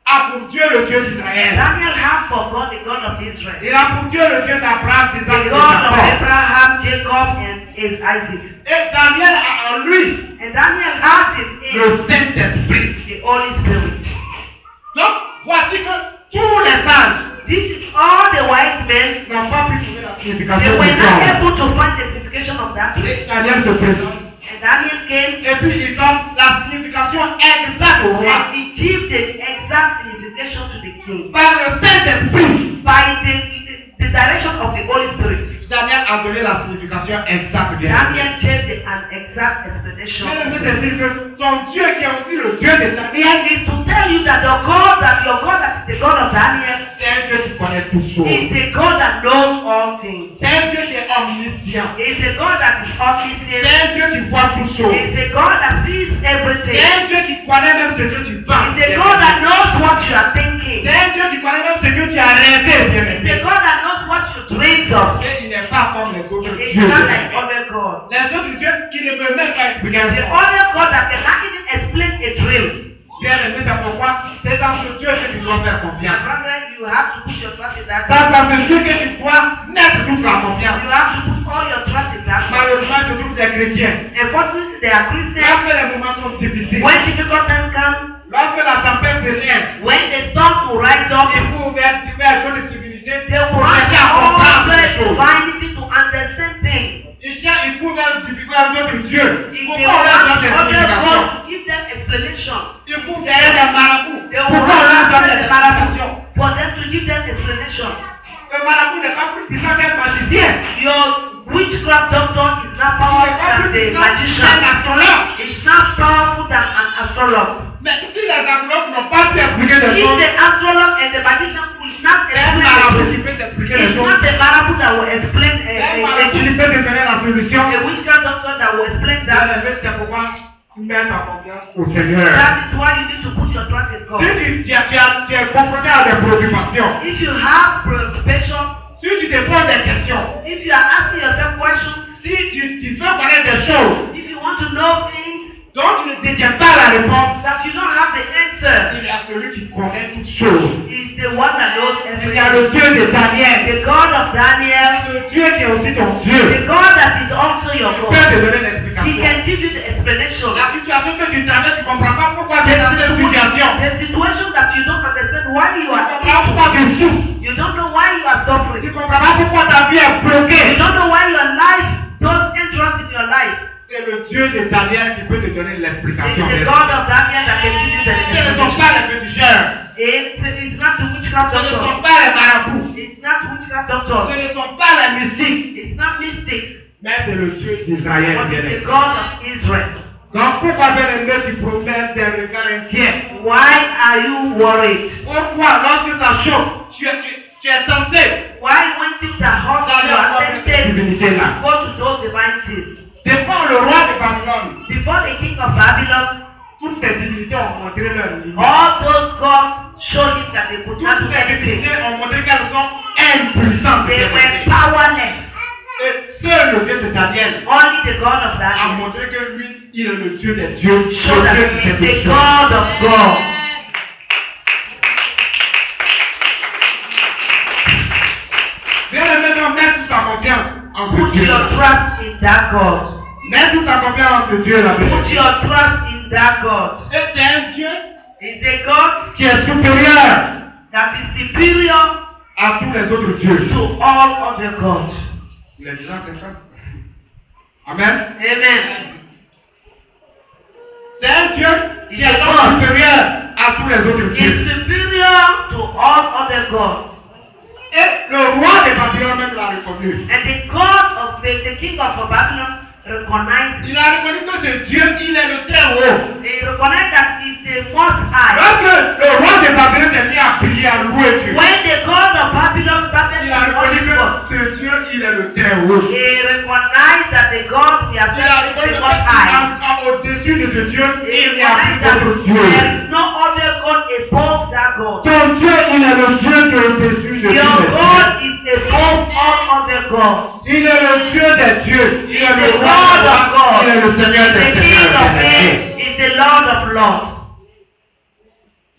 a pour Dieu le Dieu d'Israël.
Daniel had for God the God of Israel.
Il a pour Dieu le Dieu d'Abraham,
The
d'Isaac et de
God of
Jacob.
Abraham, Jacob, and Isaac.
Et Daniel a en lui
And Daniel has in him
le Saint-Esprit.
the Holy Spirit.
Donc voici que tous les sages
This is all the wise men.
n'ont pas pu trouver la
They
signification
were
du
not
songe.
able to find the signification of that.
Et Daniel se présente.
And Daniel came
Et puis il donne la signification exacte au roi.
and he gave the exact signification to the king.
Par le Saint-Esprit,
by the direction of the Holy Spirit.
Daniel a donné la signification exacte bien.
Daniel gave an exact explanation.
Mais c'est-à-dire que ton Dieu qui est aussi le Dieu de Daniel,
It is to tell you that your God that is the God of Daniel,
c'est un Dieu qui connaît toutes choses.
is a God that knows all things.
C'est un Dieu qui est omniscient.
Is a God that is omniscient.
C'est un Dieu qui voit toutes choses.
Is a God that sees everything.
C'est un Dieu qui connaît même ce que tu penses.
Is a God that knows what you are thinking.
C'est un Dieu qui connaît même ce que tu as rêvé, bien
Is a
aimé.
God that knows what you dreamed of.
Et il n'est pas comme les autres
It's
dieux.
not like other gods.
Les autres dieux qui ne peuvent même pas expliquer
The
ça.
other God that cannot even explain a dream.
Bien aimé, c'est pourquoi c'est dans ce Dieu que tu dois faire
My
confiance.
brother, you have to put your trust in that
C'est
God.
dans ce Dieu que tu dois mettre toute la confiance.
You have to put all your trust in that God.
Malheureusement, je trouve des chrétiens.
Unfortunately, they are Christians.
Lorsque les moments sont difficiles,
When difficult times come,
lorsque la tempête se lève,
when the storm will rise up,
il faut ouvrir d'autres divinités
they will
pour
have
chercher à
all
comprendre
the
les choses.
divinity to understand things.
Il faut même d'autres dieux.
If
Pourquoi
they
on leur
want
donne des
other
explications?
God to give them explanation,
Il faut derrière les marabouts.
they will
Pourquoi on leur
have
donne des explications?
for them to give them explanation.
Le marabout n'est pas plus puissant qu'un magicien.
Your witchcraft doctor is not
Il
powerful
n'est pas
than
plus
the
puissant qu'un
magician.
astrologue.
It's not powerful than an astrologer.
Mais si les astrologues n'ont pas pu expliquer des
If
choses,
the astrologer and the magician could not
c'est un
explain
marabout
it,
qui peut t'expliquer les
it's
choses.
not the marabout that will explain
C'est un marabout qui peut te donner la solution.
a witchcraft doctor that will explain
Dans
that.
les faits, c'est pourquoi mettre ta confiance au Seigneur.
That is why you need to put your trust in God.
Si tu es confronté à des préoccupations,
If you have preoccupation,
si tu te poses des questions,
if you are asking yourself questions,
si tu veux connaître des choses
if you want to know things
dont tu ne détiens pas la réponse,
that you don't have the answer,
il y a celui qui connaît toutes choses.
is the one that knows
Il y a le
everything.
Dieu de Daniel,
The God of Daniel,
ce Dieu qui est aussi ton
the
Dieu,
God that is also your
il peut
God.
te donner
He
l'explication.
can give you the explanation.
La situation que tu traverses, tu ne comprends pas pourquoi tu es dans cette situation.
The situation that you don't understand why you
Tu ne
are
comprends pas pourquoi tu souffres.
you don't know why you are
Tu
suffering.
ne comprends pas pourquoi ta vie est
You
bloquée.
don't know why your life don't interest in your life.
C'est le Dieu de Daniel qui peut te donner
It's
l'explication.
the God of Daniel that can give you the
Ce ne sont
explanation.
pas les petits chers.
It's not the witchcraft
Ce ne sont
doctor.
pas les marabouts.
It's not witchcraft doctor.
Ce ne sont pas les mystiques.
It's not mystics.
Mais c'est le Dieu d'Israël.
But
bien
it's
aimé.
the God of Israel.
Donc pourquoi bien aimé tu promènes des regards inquiets?
Why are you worried?
Pourquoi lorsque ça chauffe, tu es tenté
Why when things are hot, you
d'aller
are
voir cette
tempted
divinité-là?
to go to those divine things?
Devant le roi de Babylone,
Before the king of Babylon,
toutes ces divinités ont montré leur limite.
all those gods showed him that they could not
Toutes
do
ces
anything.
divinités ont montré qu'elles sont impuissantes.
They were powerless.
Et seul le Dieu de Daniel
Only the God of
a
Daniel
montré que lui, il est le Dieu des dieux,
showed
le
that
Dieu
he
qui
is
fait
the
toutes choses.
God of God.
Viens le mettre, mets toute ta confiance en ce
Put
Dieu.
your trust in that God.
Mets toute ta confiance en ce Dieu là.
Put your trust in that God.
Et c'est un Dieu
It's a God
qui est supérieur
that is superior
à tous les autres dieux.
to all other gods.
Les gens 50. Amen.
Amen.
C'est un Dieu qui est donc supérieur à tous les autres
He is
dieux.
superior to all other gods.
Et le roi de Babylone même l'a reconnu.
And the God of the king of Babylon recognized.
Il a reconnu que ce Dieu, il est le très haut.
They recognize that he's the most high.
Lorsque le roi de Babylone s'est mis à prier, à louer Dieu,
When the God of Babylon started
il a
to
reconnu
worship God,
que ce Dieu, il est le très haut.
he recognized that the God we are
Il a
serving
reconnu
is the most high.
qu'au-dessus de ce Dieu,
He
il n'y a
recognized
pas
that
d'autre
there
Dieu.
is no other God above that God.
Ton Dieu, il est le Dieu qui est au-dessus de tous
Your
les
God
dieux.
is above all other gods.
Il est le Dieu des dieux. Il est
The
le
God
roi des
of
rois.
God.
Il est le Seigneur
The
des
King of
seigneurs.
kings is the Lord of lords.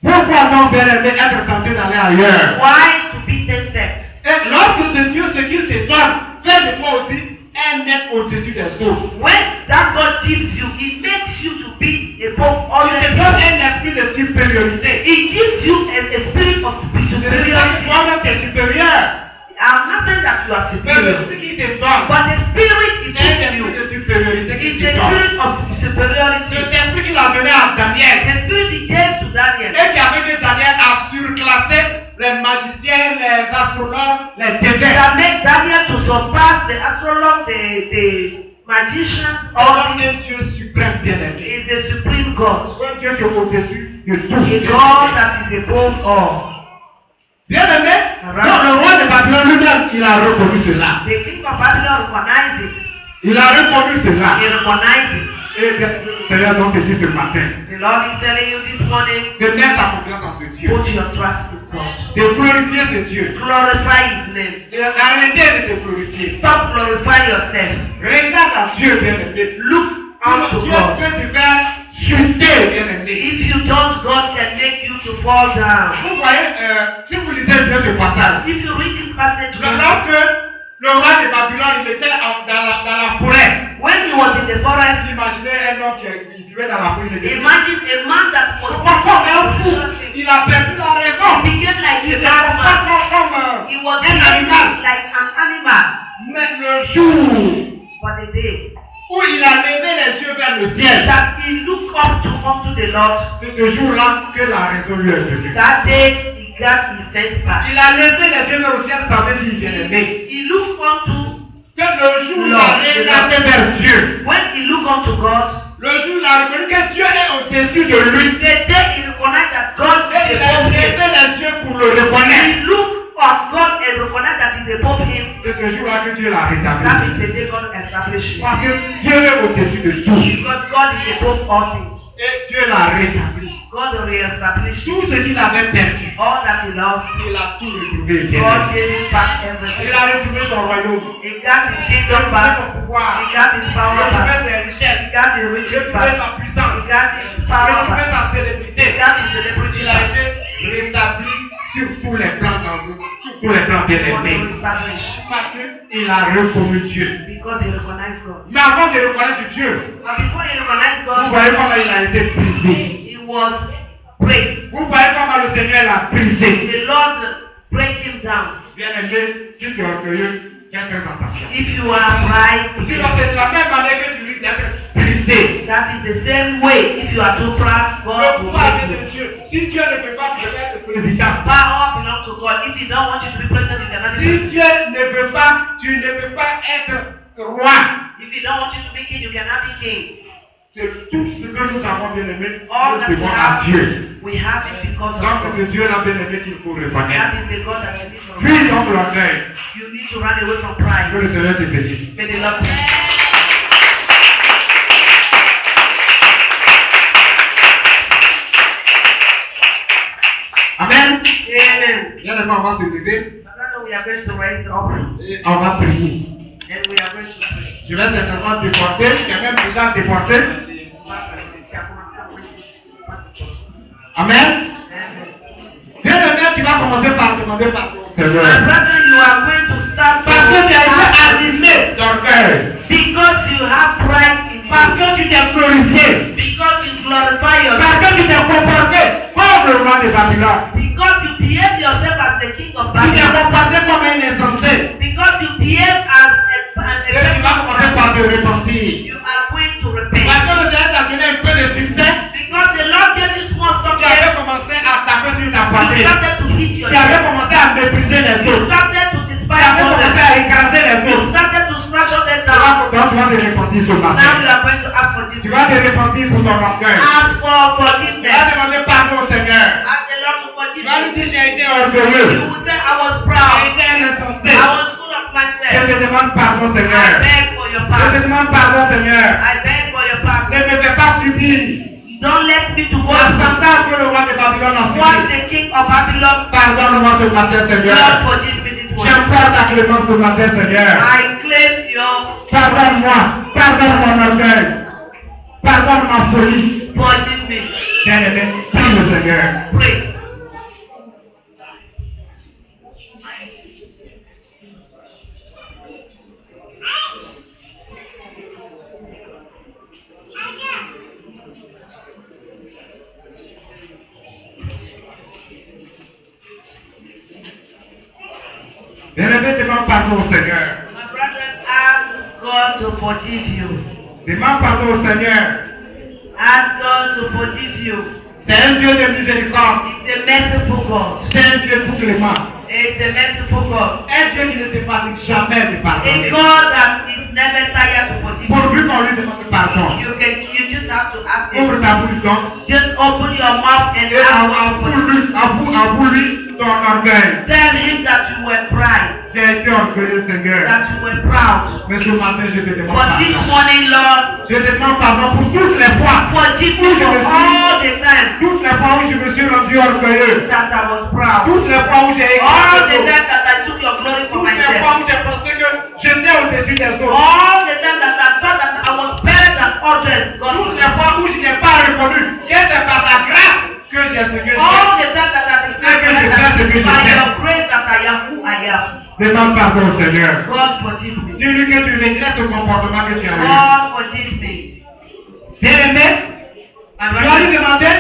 Pourquoi donc bien aimé être tenté d'aller ailleurs?
Why to be tempted?
Et lorsque ce Dieu, ce qu'il te donne, fait de toi aussi un être au-dessus des autres.
When that God gives you, He makes you to be above all
Il te
the
donne un esprit de supériorité.
He gives you a spirit of
Je ne dis pas que
superiority.
toi-même tu es supérieur.
I'm not saying that you are
Mais
superior,
l'esprit qui te donne,
but the spirit is
c'est un
in
esprit
you.
de supériorité qui
It's
te
the
donne.
spirit of superiority.
Cet esprit qu'il a donné à Daniel
The spirit He gave to Daniel.
et qui a fait que Daniel a surclassé les magiciens, les astrologues, les dévers.
That make Daniel to surpass the astrologers, the magicians,
Or un Dieu suprême bien-aimé.
is the supreme God.
Un Dieu qui est au-dessus de tout.
A God that is above all.
Bien-aimé, donc le roi de Babylone lui-même, il a reconnu cela.
The king of Babylon recognized it.
Il a reconnu cela.
He recognized it.
Et bien, le Seigneur donc te dit ce matin,
The Lord is telling you this morning,
de mettre ta confiance en ce Dieu.
put your trust in God.
De glorifier ce Dieu.
Glorify His name.
Arrêtez de te glorifier.
Stop glorifying yourself.
Regarde à Dieu, bien-aimé.
Look unto
Dieu
God.
peut te faire chuter, bien-aimé.
If you don't, God can make you to fall down.
Vous voyez, si vous lisez bien ce passage,
If you read this passage,
lorsque le roi de Babylone, il était dans la forêt,
when he was in the forest,
imaginez un homme qui vivait dans la forêt.
imagine a man that was
Il a perdu la raison.
he became like
Il
a
était
madman.
comme
He was
un animal.
like an animal.
Mais le jour
But the day
où il a levé les yeux vers le ciel,
that he looked up to unto the Lord,
c'est ce jour-là que la raison lui est venue.
that day he got his sense back.
Il a levé les yeux vers le ciel, ça veut dire bien-aimé.
He looked unto
Que le jour où il a regardé vers Dieu,
when he looked unto God,
le jour où il a reconnu que Dieu est au-dessus de lui,
the day he recognized that God
et
is
il a
above
levé
him.
les yeux pour le reconnaître.
He looked at God and recognized that he's above him.
C'est ce jour-là que Dieu l'a rétabli.
That is the day God established him.
Parce que Dieu est au-dessus de tout.
Because God is above all things.
Et Dieu l'a rétabli.
God re-established
Tout ce qu'il avait perdu,
all that he lost.
il a tout retrouvé.
God gave him back
Il
everything.
a retrouvé son royaume.
He got his
Il a
kingdom
retrouvé
back.
son pouvoir.
He got his
Il a
power
retrouvé
back.
ses richesses.
He got his
Il a
riches
retrouvé
back.
sa puissance.
He got his
Il a
power
retrouvé
back.
sa
He
célébrité.
got his celebrity
Il a
back.
été rétabli sur tous les plans sur tous les plans bien
He was
aimés.
established
Parce qu'il a reconnu Dieu.
because he recognized God.
Mais avant de reconnaître Dieu,
But before he recognized
vous
God,
voyez comment il a été brisé.
he was break.
Vous voyez comment le Seigneur l'a brisé.
The Lord break him down.
Bien aimé, si tu es orgueilleux, fais très attention.
If you are pride,
Sinon, c'est de la même manière que tu lui d'être brisé.
that is the same way. If you are too proud,
Le
God will
pouvoir
break
de
you.
Dieu. Si Dieu ne peut pas, tu peux pas être président.
Power belongs to God. If He don't want you to be president, you cannot be
Si
president.
Dieu ne veut pas, tu ne peux pas être roi.
If He don't want you to be king, you cannot be king.
C'est tout ce que nous avons bien aimé.
All
Nous
that we
devons à Dieu.
we have it because of
Donc c'est
God.
ce Dieu-là bien aimé qu'il faut reconnaître.
That is the God that you need to
Puis
run.
donc l'orgueil.
You need to run away from
Que
pride.
le Seigneur te bénisse.
May the Lord bless you.
Amen.
Amen.
Bien aimé, on va se lever
Now we are going to raise up
et on va prier.
and we are going to pray.
Je vais certainement déporter. J'ai même déjà déporté. Amen.
Amen.
Bien aimé, tu vas commencer par demander pardon au
My
Seigneur.
brother, you are going to start
Parce que tu as été animé d'orgueil.
because you have pride in
Parce
you.
que tu t'es glorifié.
Because you glorify yourself.
Parce que tu t'es comporté comme le roi de Babylone.
Because you behave yourself as the king of
Tu t'es
Babylon.
comporté comme un insensé.
Because you behave as an
Et tu vas commencer par te repentir.
you are going to
Parce
repent.
que le Seigneur t'a donné un peu de succès.
Because the Lord gave you small
Tu
success.
avais commencé à taper sur ta
You
poitrine.
started to hit
Tu
yourself.
avais commencé à mépriser les
You
autres.
started to
Tu
despise
avais commencé
others.
à écraser les
You
autres.
started to smash others down.
Donc tu vas te repentir ce
Now you
matin.
are going to ask for
Tu
forgiveness.
vas te repentir pour ton orgueil.
Ask for
Tu vas
forgiveness.
demander pardon au Seigneur.
Ask the Lord to
Tu
forgive
vas lui
you.
dire j'ai été orgueilleux.
You will say, I was
J'ai
proud.
été un insensé.
I was full of
Je
myself.
te demande pardon
I
Seigneur.
beg for your
Je te
pardon.
demande pardon Seigneur.
I beg for your
Ne
pardon.
me fais pas subir
Don't let me to go
la
through
sentence que le roi de Babylone a
what
subi.
the king of Babylon.
Pardonne-moi ce matin
Lord,
Seigneur.
forgive me this morning.
J'implore ta clémence ce matin Seigneur.
I claim your
Pardonne-moi. Pardonne mon orgueil. Pardonne ma folie.
forgive me.
Bien-aimé, prie le Seigneur.
Pray.
Bien-aimé, demande pardon au Seigneur.
My brothers, ask God to forgive you.
Demande pardon au Seigneur.
Ask God to forgive you.
C'est un Dieu de miséricorde.
It's a merciful God.
C'est un Dieu tout clément.
It's a merciful God.
Un Dieu qui ne se fatigue jamais de
A
pardonner.
God that is never tired to forgive.
Pourvu qu'on lui demande pardon.
You just have to ask him.
Ouvre ta bouche donc.
Just open your mouth and
Et
ask him for it.
avoue lui ton orgueil.
Tell him that you were pride,
J'ai été orgueilleux, Seigneur.
that you were proud.
Mais ce matin, je te demande
But this
pardon.
morning, Lord,
Je te demande pardon pour toutes les fois.
forgive me for all the times
Toutes les fois où je me suis rendu orgueilleux.
that I was proud.
Toutes les fois où j'ai
All the
écrit.
times that I took your glory for
Toutes les
myself.
fois où j'ai pensé que j'étais au-dessus des autres.
All the times that I thought that I was better than others. God,
Toutes les fois où je n'ai pas reconnu que c'est par ta grâce que j'ai ce que j'ai.
all the times that I declared that by your grace that I am who I am.
Demande pardon, Seigneur.
God forgive me.
Dis-lui que tu regrettes le comportement que tu as eu.
God forgive me.
Bien-aimé,
My
tu vas lui
brother,
demander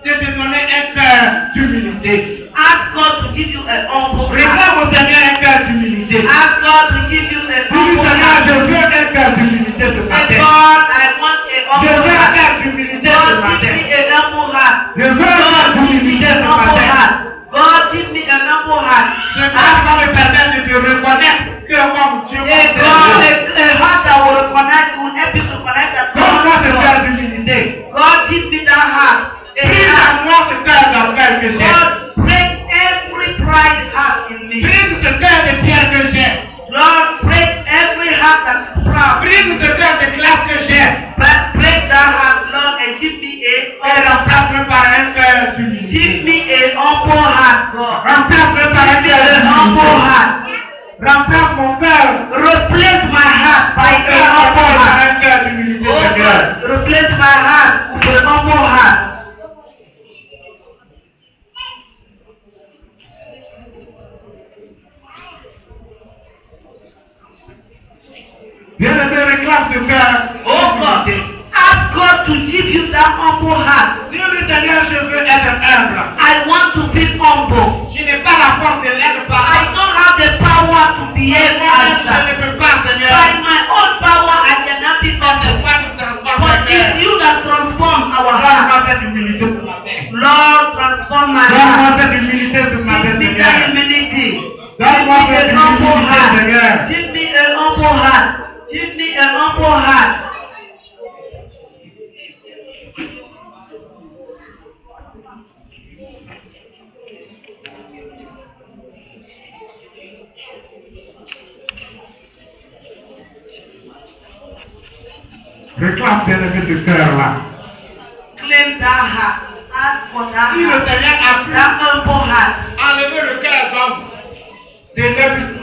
de te donner un cœur d'humilité.
ask God to give you a humble heart.
Réclame au Seigneur un cœur d'humilité.
Ask God to give you a
Dis-lui,
humble
Seigneur,
heart.
je veux un cœur d'humilité ce
Say,
matin.
God, I want a
Je
humble
veux un
heart.
cœur d'humilité ce
God, give
matin.
me a humble heart.
Je veux un cœur
God, give me
d'humilité
a
ce
humble
matin.
heart. God, give me a humble heart.
Ce cœur va me permettre de te reconnaître que comme Dieu
A
m'aime.
God, a heart that will recognize, will help you to recognize that
Donne-moi ce
God is
cœur
God.
d'humilité.
God, give me that heart. A
Brise
heart.
en moi ce cœur d'orgueil que j'ai.
God, break every pride heart in me.
Brise ce cœur de pierre que j'ai.
Lord, break every heart that is proud.
Brise ce cœur de glace que j'ai.
Break that heart, Lord, and give me
Et
a
remplace-le par un cœur
give
d'humilité.
me a humble heart, God.
Remplace-le par un
Give me
cœur
a humble
d'humilité.
heart.
Remplace mon cœur.
Replace my heart by
Mon
a
cœur
humble
par
heart.
un cœur d'humilité,
Oh
Seigneur.
God, replace my heart with a humble heart.
Bien-aimé, réclame ce cœur.
Oh God, ask God to give you that humble heart.
Dis-lui, Seigneur, je veux être humble.
I want to be humble.
Je n'ai pas la force de l'être par
I don't have the power to behave as
je
that.
ne peux pas, Seigneur.
By my own power, I cannot be humble.
Toi qui transformes
But
le cœur.
it's you that transform our heart.
Donne-moi cette humilité ce matin.
Lord, transform my
Donne-moi
heart.
cette humilité ce matin,
Give me
Seigneur.
that humility.
Donne-moi
Give me
cette
a humble
humilité,
heart.
Seigneur.
Give me a humble heart. Give me a humble heart.
Réclame, bien-aimé, ce cœur-là.
Claim that heart. Ask for that
Si le
heart.
Seigneur a pu
That humble heart.
enlever le cœur d'homme de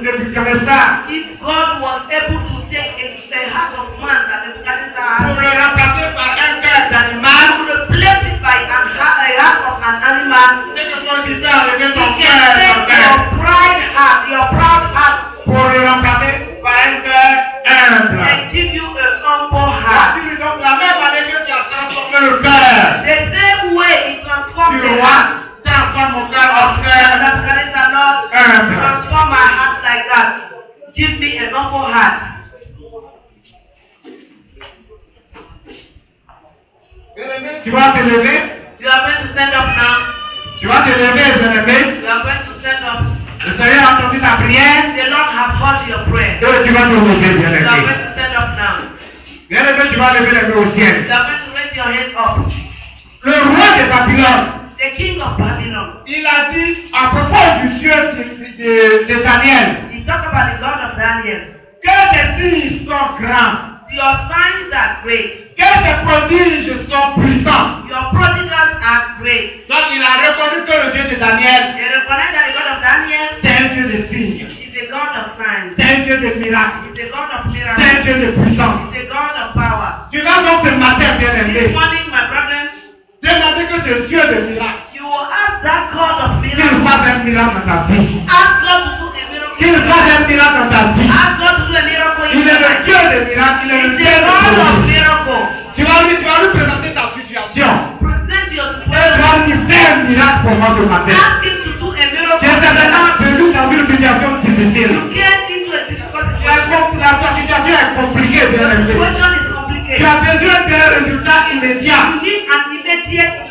Nebuchadnezzar
If God was able to take a heart of man that Nebuchadnezzar
pour
had,
le remplacer par un cœur
and
d'animal,
replace it by a heart of an animal,
c'est que toi tu peux enlever
He
ton
can
cœur
take
d'orgueil
your pride heart, your proud heart,
pour le remplacer par un cœur humble.
and give you a humble
Voici
heart.
donc la même année que tu as transformé le cœur
The same way He transformed
du
the
roi,
heart
transforme mon cœur
of
en cœur
Nebuchadnezzar, Lord,
humble.
transform my heart like that. Give me a humble heart.
Tu vas te lever,
You are going to stand up now.
tu vas te lever, bien-aimé.
You are going to stand up.
Le Seigneur a entendu ta prière
The Lord has heard your prayer.
et tu vas te lever,
You are
bien-aimé.
going to stand up now.
Bien-aimé, tu vas lever les mains au ciel.
You are going to raise your hands up.
Le roi de Babylone,
The king of Babylon.
il a dit à propos du Dieu de Daniel
He talked about the God of Daniel.
que tes signes sont grands,
Your signs are great.
que tes prodiges sont puissants.
Your prodigals are great.
Donc il a reconnu que le Dieu de Daniel,
They recognize that the God of Daniel
c'est un Dieu de signes,
is a God of signs.
c'est un Dieu de miracles,
He's a God of
c'est un
miracles.
Dieu de puissance.
He's a God of power.
Tu vas donc ce matin,
This
bien-aimé,
morning, my brethren,
demander que ce Dieu de miracles,
you will ask that God of
qu'il
miracles.
fasse un miracle dans ta vie,
Ask God to do a miracle.
qu'il fasse un miracle dans ta vie.
Ask God to do a miracle in
Il
your
est le
life.
Dieu de miracles, il est le
He's
Dieu
a God of
de miracles.
miracles.
Tu vas lui présenter ta situation.
Present your
Et tu
situation.
vas lui faire un miracle pour moi ce matin.
Ask him to do a miracle.
Tu es certainement perdu dans une situation difficile.
You get into a difficult
La
situation.
situation est compliquée, bien
The
aimé.
situation is
Tu
complicated.
as besoin d'un résultat immédiat.
You need an immediate